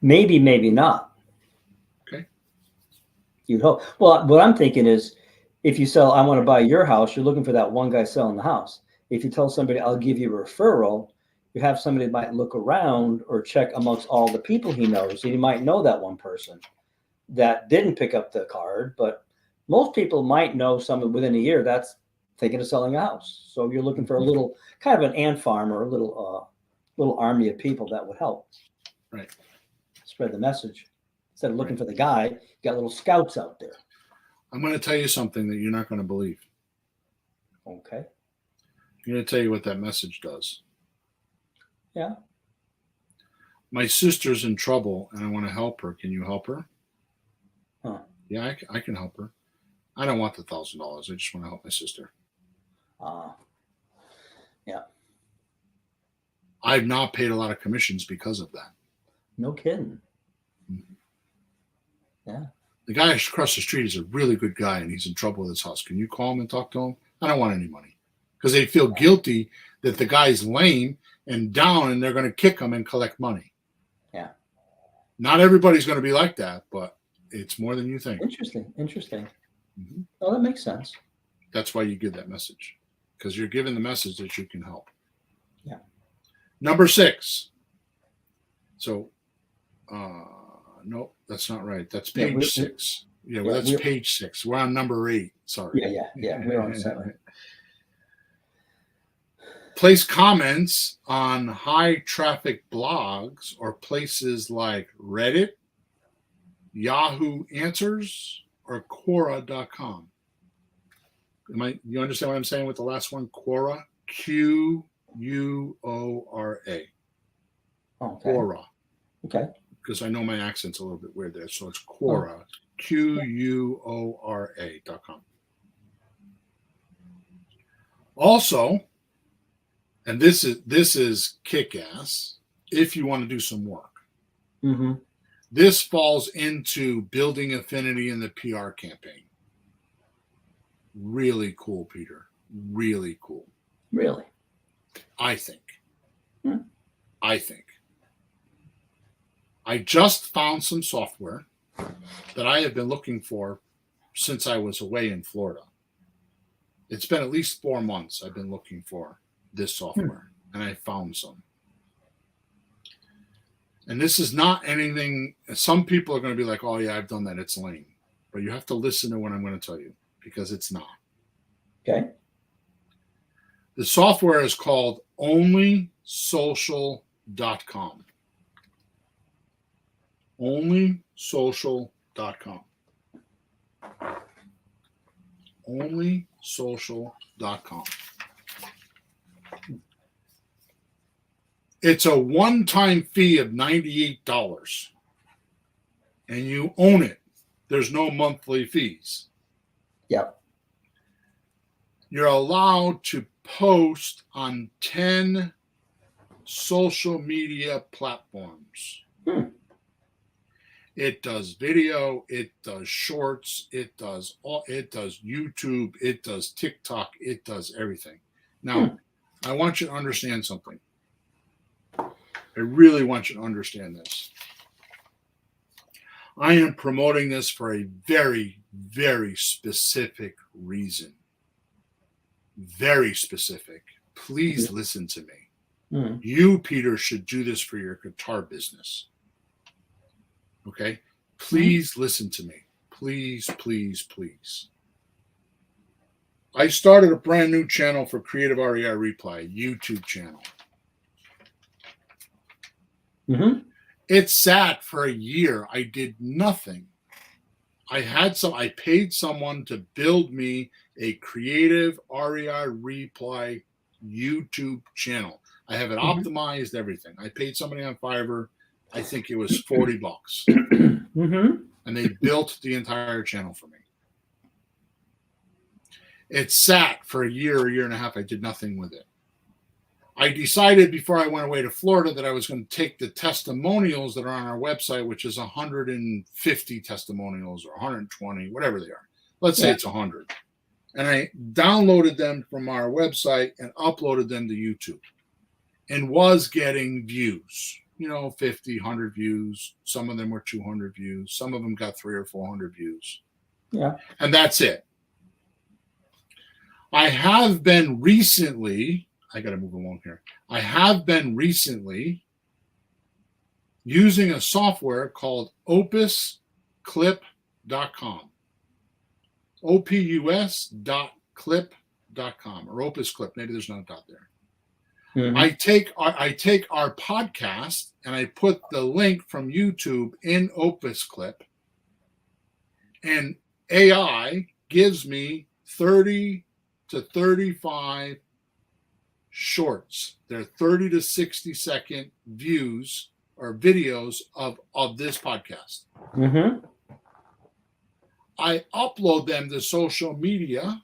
Maybe, maybe not. Okay. You'd hope. Well, what I'm thinking is if you sell, I want to buy your house, you're looking for that one guy selling the house. If you tell somebody, I'll give you a referral, you have somebody that might look around or check amongst all the people he knows. So you might know that one person that didn't pick up the card, but most people might know someone within a year that's thinking of selling a house. So you're looking for a little kind of an ant farm or a little army of people that would help. Right. Spread the message. Instead of looking for the guy, you got little scouts out there. I'm going to tell you something that you're not going to believe. Okay. I'm going to tell you what that message does. Yeah. My sister's in trouble and I want to help her. Can you help her? Huh. Yeah, I can help her. I don't want the $1,000. I just want to help my sister. Yeah. I've not paid a lot of commissions because of that. No kidding. Yeah. The guy across the street is a really good guy and he's in trouble with his house. Can you call him and talk to him? I don't want any money because they feel guilty that the guy's lame and down and they're going to kick him and collect money. Yeah. Not everybody's going to be like that, but it's more than you think. Interesting. Mm-hmm. Oh, that makes sense. That's why you give that message because you're giving the message that you can help. Yeah. Number 6. So, no, that's not right. That's page 6. That's page 6. We're on number 8. Sorry. Yeah. We're on 7. Place comments on high traffic blogs or places like Reddit, Yahoo Answers, or Quora.com. You understand what I'm saying with the last one? Quora, Quora. Okay. Quora. Okay. Because I know my accent's a little bit weird there. So it's Quora, Quora.com. Also, and this is kick-ass if you want to do some work. Mm-hmm. This falls into building affinity in the PR campaign. Really cool, Peter. Really cool. Really? I think. Hmm. I think. I just found some software that I have been looking for since I was away in Florida. It's been at least 4 months I've been looking for this software, and I found some. And this is not anything, some people are going to be like, oh, yeah, I've done that. It's lame. But you have to listen to what I'm going to tell you, because it's not. Okay. The software is called onlysocial.com. Onlysocial.com. Onlysocial.com. It's a one-time fee of $98, and you own it. There's no monthly fees. Yep. You're allowed to post on 10 social media platforms. It does video, it does shorts, it does YouTube, it does TikTok, it does everything. Now, I want you to understand something. I really want you to understand this. I am promoting this for a very, very specific reason. Very specific. Please listen to me. You, Peter, should do this for your guitar business. Okay? Please listen to me. Please, please, please. I started a brand new channel for Creative REI Reply, YouTube channel. It sat for a year. I did nothing. I paid someone to build me a Creative REI Reply YouTube channel. I have it optimized, everything. I paid somebody on Fiverr, I think it was $40. And they built the entire channel for me. It sat for a year and a half. I did nothing with it. I decided before I went away to Florida that I was going to take the testimonials that are on our website, which is 150 testimonials or 120, whatever they are. Let's say it's 100. And I downloaded them from our website and uploaded them to YouTube and was getting views, 50, 100 views. Some of them were 200 views. Some of them got 300 or 400 views. Yeah. And that's it. I have been recently, I got to move along here. I have been recently using a software called opusclip.com. opus.clip.com or Opus Clip. Maybe there's not a dot there. I take our podcast and I put the link from YouTube in Opus Clip, and AI gives me 30 to 35 shorts. They're 30 to 60 second views or videos of this podcast. I upload them to social media.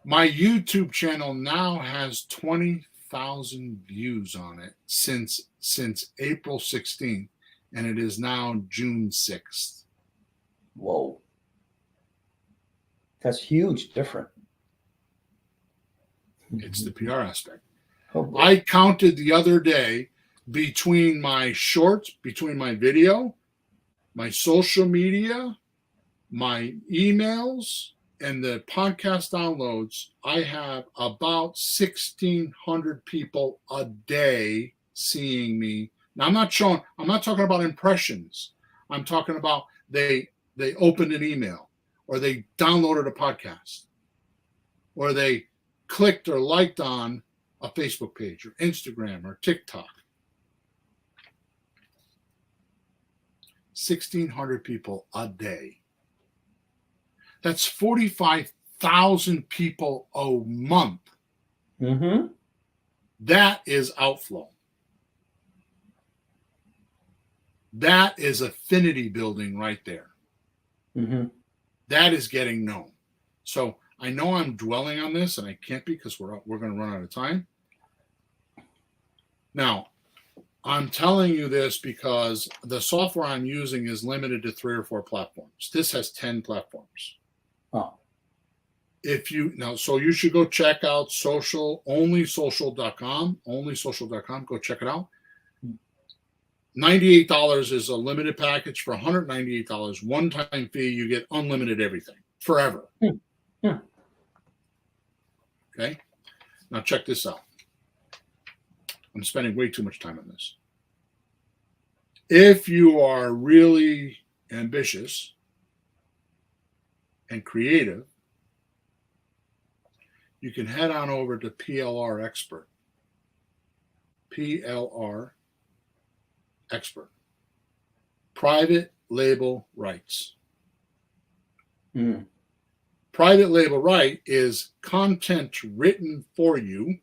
My YouTube channel now has 20,000 views on it since April 16th, and it is now June 6th. Whoa. That's huge different. It's the PR aspect. Oh, I counted the other day between my shorts, between my video, my social media, my emails, and the podcast downloads. I have about 1,600 people a day seeing me. Now, I'm not talking about impressions. I'm talking about they opened an email, or they downloaded a podcast, or they clicked or liked on a Facebook page or Instagram or TikTok. 1,600 people a day. That's 45,000 people a month. That is outflow. That is affinity building right there. That is getting known. So I know I'm dwelling on this, and I can't be because we're going to run out of time. Now, I'm telling you this because the software I'm using is limited to 3 or 4 platforms. This has 10 platforms. Oh, So you should go check out onlysocial.com. Go check it out. $98 is a limited package. For $198, one-time fee, you get unlimited everything forever. Okay. Now check this out. I'm spending way too much time on this. If you are really ambitious and creative, you can head on over to PLR Expert. PLR Expert. Private label rights. Private label right is content written for you.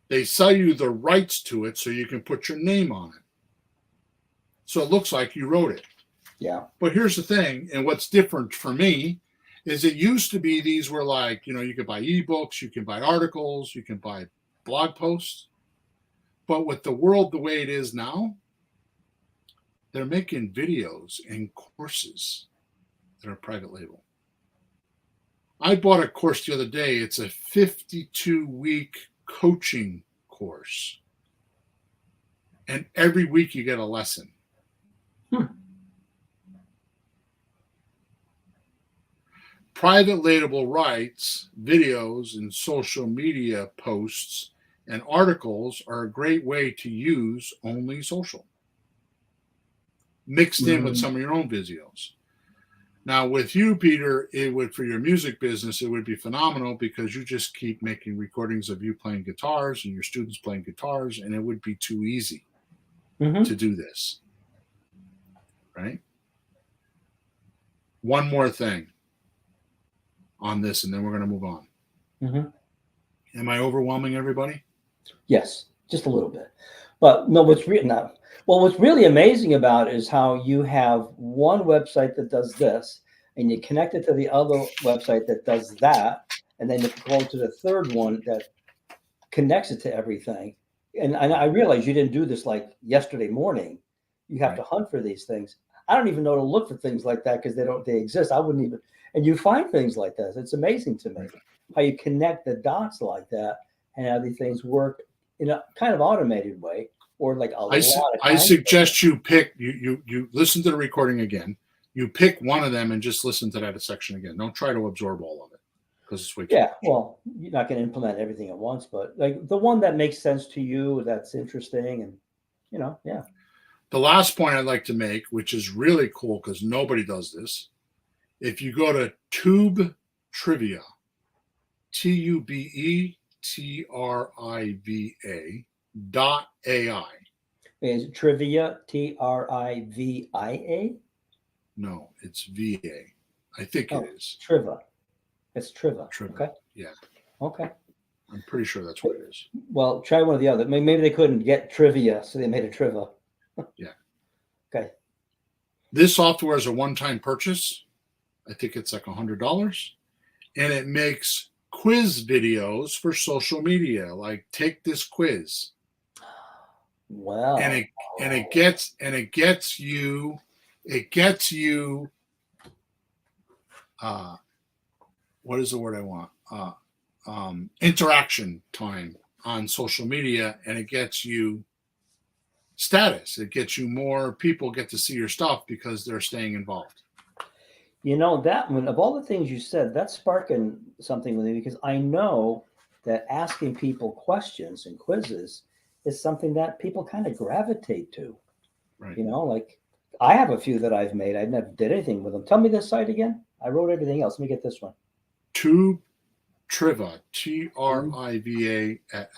They sell you the rights to it so you can put your name on it. So it looks like you wrote it. Yeah. But here's the thing, and what's different for me is it used to be these were like, you could buy ebooks, you can buy articles, you can buy blog posts. But with the world the way it is now, they're making videos and courses that are private label. I bought a course the other day. It's a 52-week coaching course. And every week you get a lesson. Private label rights, videos, and social media posts and articles are a great way to use only social, mixed in with some of your own videos. Now, with you, Peter, for your music business, it would be phenomenal because you just keep making recordings of you playing guitars and your students playing guitars, and it would be too easy to do this, right? One more thing on this, and then we're going to move on. Am I overwhelming everybody? Yes, just a little bit. But no, what's really amazing about it is how you have one website that does this, and you connect it to the other website that does that, and then you go to the third one that connects it to everything. And I realize you didn't do this like yesterday morning. You have to hunt for these things. I don't even know to look for things like that because they exist. I wouldn't even, and you find things like this. It's amazing to me how you connect the dots like that and how these things work in a kind of automated way, or like I suggest you pick, you listen to the recording again. You pick one of them and just listen to that section again. Don't try to absorb all of it because it's way too much. Well, you're not going to implement everything at once, but like the one that makes sense to you, that's interesting, and The last point I'd like to make, which is really cool because nobody does this, if you go to Tube Trivia, TUBETRIVA.ai. Is it trivia TRIVIA? No, it's VA. I think it is. Triva. It's Triva. Okay. Yeah. Okay. I'm pretty sure that's what it is. Well, try one of the other. Maybe they couldn't get trivia, so they made a Triva. Yeah. Okay. This software is a one-time purchase. I think it's like $100, and it makes quiz videos for social media. Like, take this quiz. Wow. And it gets you what is the word I want? Interaction time on social media, and it gets you status. It gets you more people get to see your stuff because they're staying involved. That one, of all the things you said, that's sparking something with me, because I know that asking people questions and quizzes is something that people kind of gravitate to. Right. Like I have a few that I've made. I never did anything with them. Tell me this site again. I wrote everything else. Let me get this one. Tube Triva, TRIVA at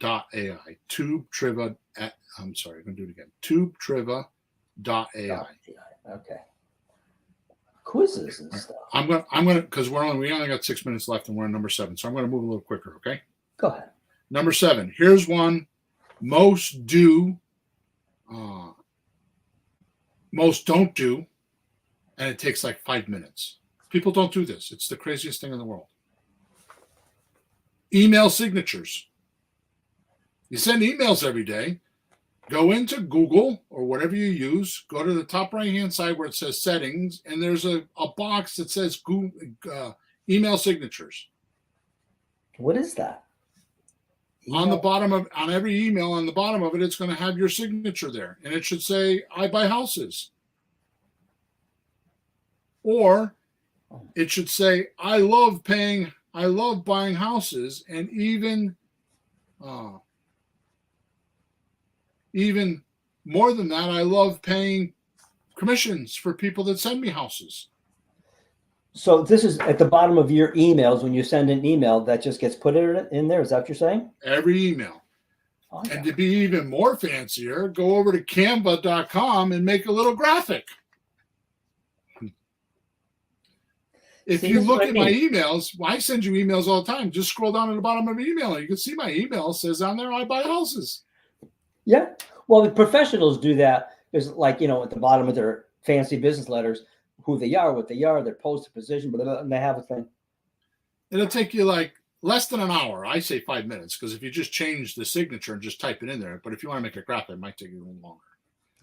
.ai. Tube Triva at, I'm sorry, I'm going to do it again. TubeTriva.ai. Okay. Quizzes and stuff. I'm gonna because we only got 6 minutes left and we're on number 7, so I'm gonna move a little quicker. Okay. Go ahead. Number 7. Here's one most do, most don't do, and it takes like 5 minutes. People don't do this. It's the craziest thing in the world. Email signatures. You send emails every day. Go into Google or whatever you use. Go to the top right-hand side where it says settings, and there's a box that says Google, email signatures. What is that? On the bottom of on every email, on the bottom of it, it's going to have your signature there, and it should say "I buy houses," or it should say "I love buying houses," and even more than that, I love paying commissions for people that send me houses. So this is at the bottom of your emails. When you send an email, that just gets put in there. Is that what you're saying? Every email. Oh, yeah. And to be even more fancier, go over to canva.com and make a little graphic. If you look at my emails, I send you emails all the time. Just scroll down to the bottom of the email. You can see my email says on there, I buy houses. Yeah. Well, the professionals do that. There's like, at the bottom of their fancy business letters, who they are, what they are, their posted position, and they have a thing. It'll take you like less than an hour. I say 5 minutes, because if you just change the signature and just type it in there, but if you want to make a graphic, it might take you a little longer.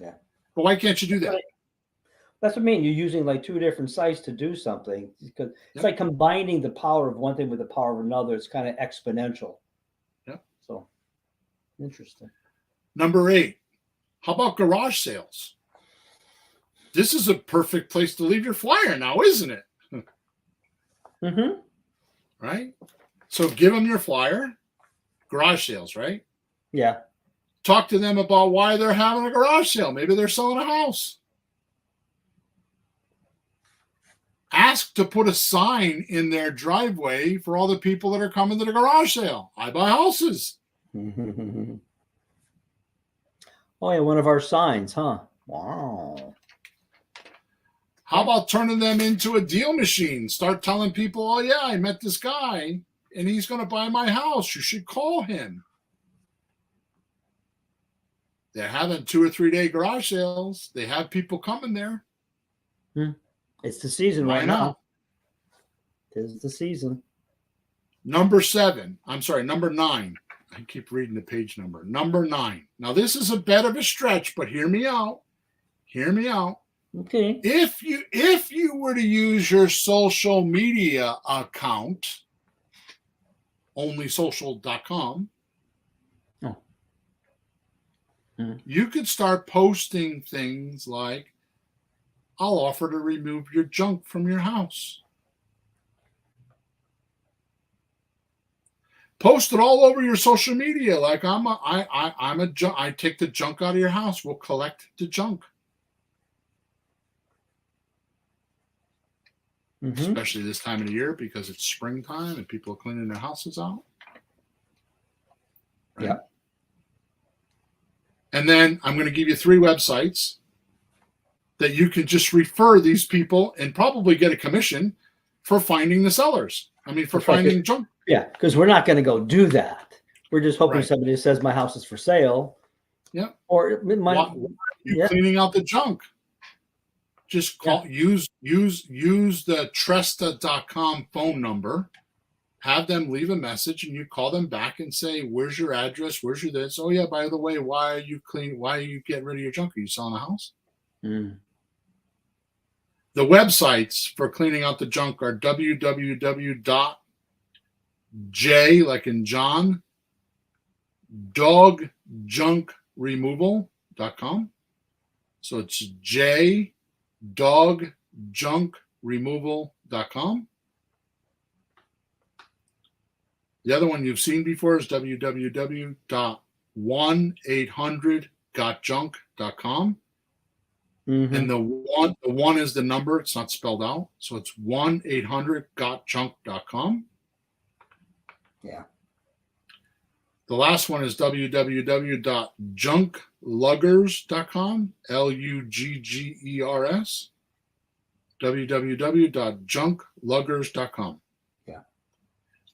Yeah. But why can't you do that? That's what I mean. You're using like two different sites to do something, because it's like combining the power of one thing with the power of another. It's kind of exponential. Yeah. So interesting. Number 8, how about garage sales? This is a perfect place to leave your flyer now, isn't it? Mm-hmm. Right? So give them your flyer, garage sales, right? Yeah. Talk to them about why they're having a garage sale. Maybe they're selling a house. Ask to put a sign in their driveway for all the people that are coming to the garage sale. I buy houses. Oh, yeah, one of our signs, huh? Wow. How about turning them into a deal machine? Start telling people, oh, yeah, I met this guy, and he's going to buy my house. You should call him. They're having 2 or 3 day garage sales. They have people coming there. It's the season right now. Tis the season. Number 9. I keep reading the page number. Number 9. Now, this is a bit of a stretch, but hear me out. Hear me out. Okay. If you were to use your social media account, onlysocial.com, you could start posting things like, I'll offer to remove your junk from your house. Post it all over your social media, like I take the junk out of your house. We'll collect the junk. Especially this time of the year, because it's springtime and people are cleaning their houses out. Right? Yeah. And then I'm going to give you 3 websites that you can just refer these people and probably get a commission for finding the sellers. I mean, for finding junk. Yeah, because we're not going to go do that. We're just hoping somebody says my house is for sale. Yeah. Or cleaning out the junk. Just call, use the Tresta.com phone number, have them leave a message, and you call them back and say, where's your address? Where's your this? Oh yeah, by the way, why are you getting rid of your junk? Are you selling a house? The websites for cleaning out the junk are www.j, like in John, dogjunkremoval.com. So it's dogjunkremoval.com. The other one you've seen before is www.1800gotjunk.com. And the one is the number. It's not spelled out. So it's 1-800-GOT-JUNK.com. Yeah. The last one is www.junkluggers.com. Luggers. www.junkluggers.com. Yeah.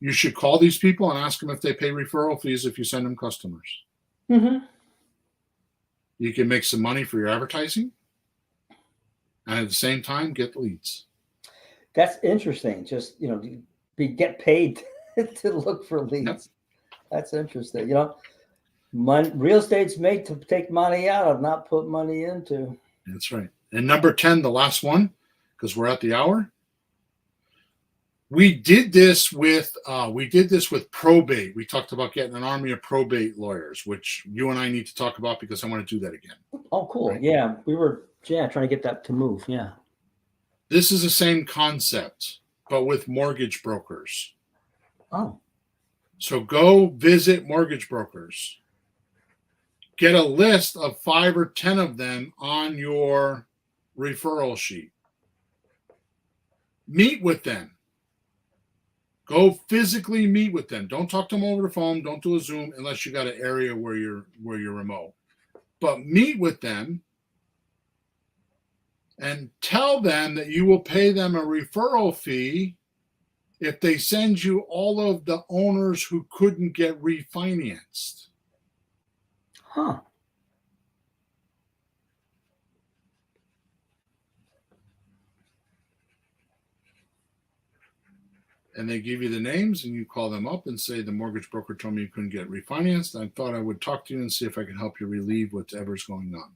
You should call these people and ask them if they pay referral fees if you send them customers. You can make some money for your advertising, and at the same time get leads. That's interesting. Just, get paid to look for leads. Yep. That's interesting. Real estate's made to take money out of, not put money into. That's right. And number 10, the last one, because we're at the hour. We did this with probate. We talked about getting an army of probate lawyers, which you and I need to talk about because I want to do that again. Oh, cool. Right? Yeah. We were trying to get that to move. Yeah. This is the same concept, but with mortgage brokers. Oh. So go visit mortgage brokers. Get a list of 5 or 10 of them on your referral sheet. Meet with them. Go physically meet with them. Don't talk to them over the phone. Don't do a Zoom unless you got an area where you're remote. But meet with them and tell them that you will pay them a referral fee if they send you all of the owners who couldn't get refinanced. Huh. And they give you the names and you call them up and say, the mortgage broker told me you couldn't get refinanced. I thought I would talk to you and see if I can help you relieve whatever's going on.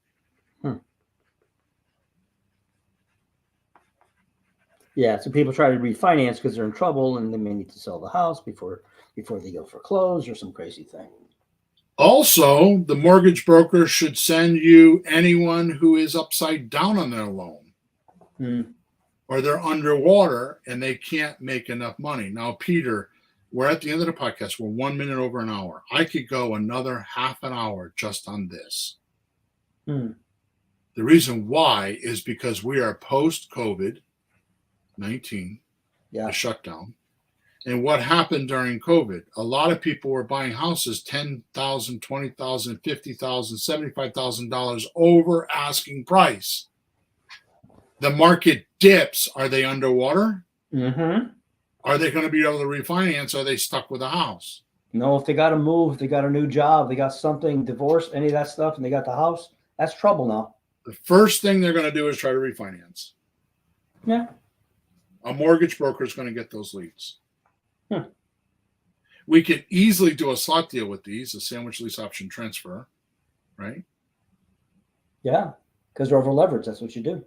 Yeah. So people try to refinance because they're in trouble and they may need to sell the house before they go foreclose or some crazy thing. Also, the mortgage broker should send you anyone who is upside down on their loan. Or they're underwater and they can't make enough money. Now, Peter, we're at the end of the podcast. We're 1 minute over an hour. I could go another half an hour just on this. The reason why is because we are post-COVID-19, the shutdown. And what happened during COVID? A lot of people were buying houses $10,000, $20,000, $50,000, $75,000 over asking price. The market dips. Are they underwater? Are they going to be able to refinance? Are they stuck with a house? No, if they got to move, they got a new job, they got something, divorce, any of that stuff, and they got the house, that's trouble now. The first thing they're going to do is try to refinance. Yeah. A mortgage broker is going to get those leads. We could easily do a slot deal with these, a sandwich lease option transfer, right? Yeah, because they're over leveraged. That's what you do.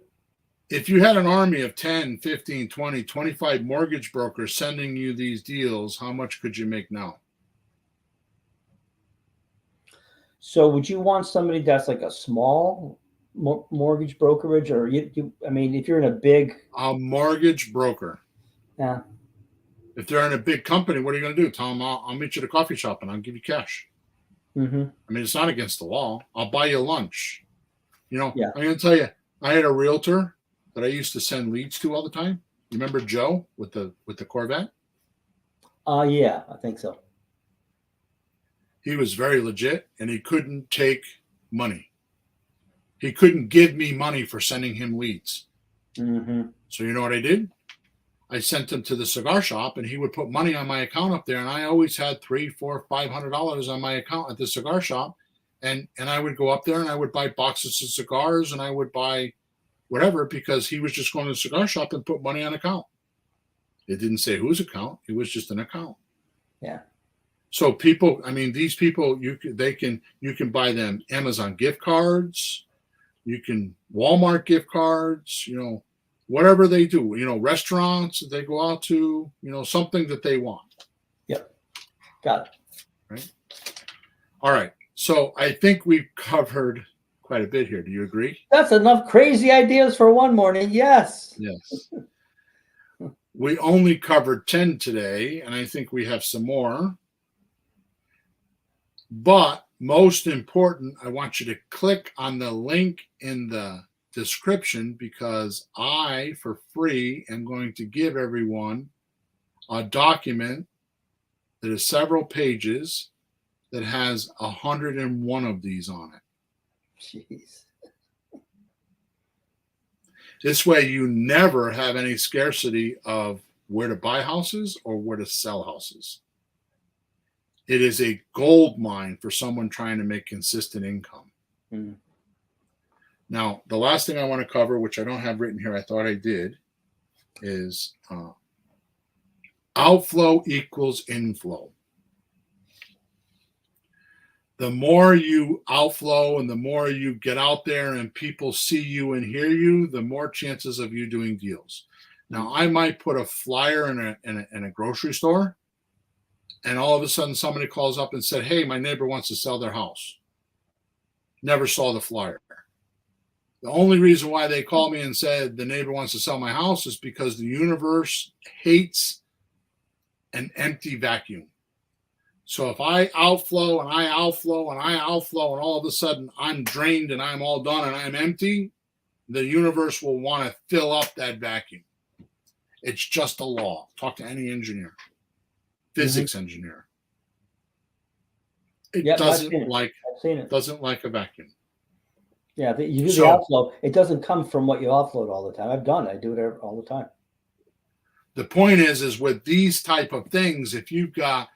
If you had an army of 10, 15, 20, 25 mortgage brokers sending you these deals, how much could you make now? So would you want somebody that's like a small mortgage brokerage, or I mean, if you're in a big... A mortgage broker. Yeah. If they're in a big company, what are you going to do? Tell them, I'll meet you at a coffee shop and I'll give you cash. I mean, it's not against the law. I'll buy you lunch. I'm going to tell you, I had a realtor that I used to send leads to all the time. You remember Joe with the Corvette? Yeah, I think so. He was very legit and he couldn't take money. He couldn't give me money for sending him leads. So you know what I did? I sent him to the cigar shop and he would put money on my account up there. And I always had $300, $400, $500 on my account at the cigar shop. And I would go up there and I would buy boxes of cigars and I would buy whatever, because he was just going to the cigar shop and put money on account. It didn't say whose account. It was just an account. Yeah. So people, I mean, these people, you can buy them Amazon gift cards. You can Walmart gift cards, whatever they do, restaurants that they go out to, something that they want. Yep. Got it. Right. All right. So I think we've covered quite a bit here. Do you agree? That's enough crazy ideas for one morning. Yes. Yes. We only covered 10 today, and I think we have some more. But most important, I want you to click on the link in the description, because I, for free, am going to give everyone a document that is several pages that has 101 of these on it. Jeez. This way you never have any scarcity of where to buy houses or where to sell houses. It is a gold mine for someone trying to make consistent income. Now, the last thing I want to cover, which I don't have written here, I thought I did, is outflow equals inflow. The more you outflow and the more you get out there and people see you and hear you, the more chances of you doing deals. Now, I might put a flyer in a grocery store, and all of a sudden somebody calls up and said, hey, my neighbor wants to sell their house. Never saw the flyer. The only reason why they called me and said the neighbor wants to sell my house is because the universe hates an empty vacuum. So if I outflow and I outflow and I outflow and all of a sudden I'm drained and I'm all done and I'm empty, the universe will want to fill up that vacuum. It's just a law. Talk to any engineer, physics engineer. It doesn't like a vacuum. Yeah, you do the outflow. It doesn't come from what you offload all the time. I do it all the time. The point is with these type of things, if you've got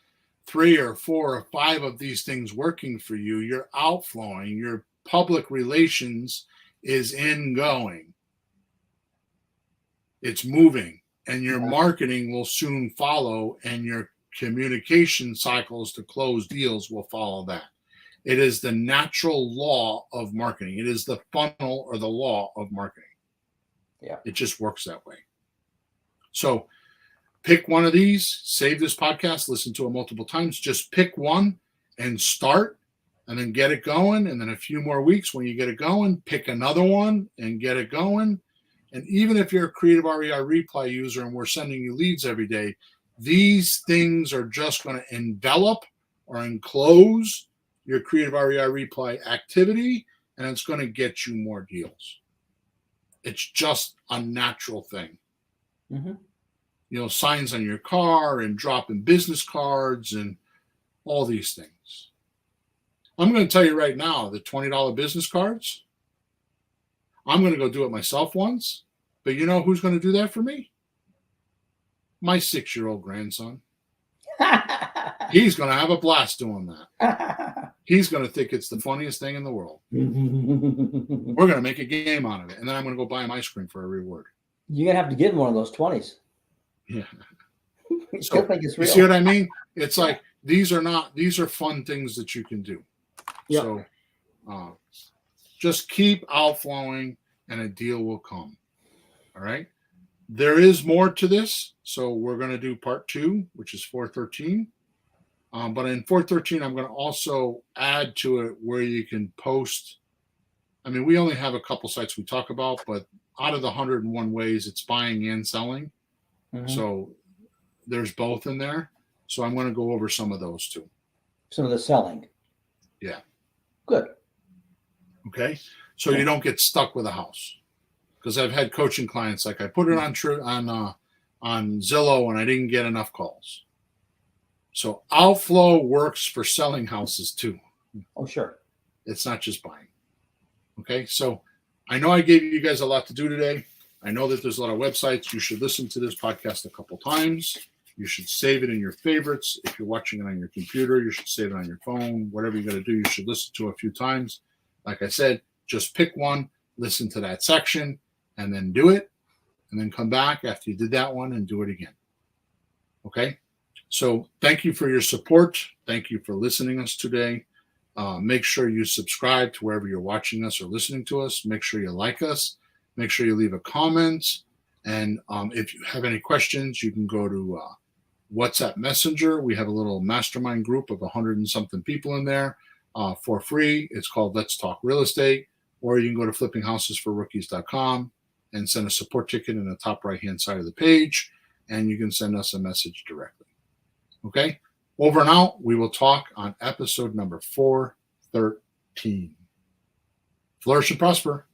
3 or 4 or 5 of these things working for you, you're outflowing. Your public relations is ingoing. It's moving, and your marketing will soon follow, and your communication cycles to close deals will follow that. It is the natural law of marketing. It is the funnel or the law of marketing. Yeah. It just works that way. So pick one of these, save this podcast, listen to it multiple times. Just pick one and start, and then get it going. And then a few more weeks when you get it going, pick another one and get it going. And even if you're a Creative REI Reply user and we're sending you leads every day, these things are just going to envelop or enclose your Creative REI Reply activity, and it's going to get you more deals. It's just a natural thing. Mm-hmm. You know, signs on your car and dropping business cards and all these things. I'm going to tell you right now, the $20 business cards, I'm going to go do it myself once. But you know who's going to do that for me? My 6-year-old grandson. He's going to have a blast doing that. He's going to think it's the funniest thing in the world. We're going to make a game out of it. And then I'm going to go buy him ice cream for a reward. You're going to have to get him one of those 20s. Yeah. So, think it's real. You see what I mean? It's like, these are fun things that you can do. Yep. So just keep outflowing and a deal will come. All right. There is more to this. So we're going to do part 2, which is 413. But in 413, I'm going to also add to it where you can post. I mean, we only have a couple sites we talk about, but out of the 101 ways, it's buying and selling. Mm-hmm. So there's both in there. So I'm going to go over some of those too. Some of the selling. Yeah. Good. Okay. So you don't get stuck with a house. Because I've had coaching clients, like I put it on Zillow and I didn't get enough calls. So outflow works for selling houses too. Oh, sure. It's not just buying. Okay. So I know I gave you guys a lot to do today. I know that there's a lot of websites. You should listen to this podcast a couple times. You should save it in your favorites. If you're watching it on your computer, you should save it on your phone. Whatever you're going to do, you should listen to a few times. Like I said, just pick one, listen to that section, and then do it. And then come back after you did that one and do it again. Okay? So thank you for your support. Thank you for listening to us today. Make sure you subscribe to wherever you're watching us or listening to us. Make sure you like us. Make sure you leave a comment. And if you have any questions, you can go to WhatsApp Messenger. We have a little mastermind group of 100 and something people in there for free. It's called Let's Talk Real Estate. Or you can go to flippinghousesforrookies.com and send a support ticket in the top right-hand side of the page. And you can send us a message directly. Okay? Over and out. We will talk on episode number 413. Flourish and prosper.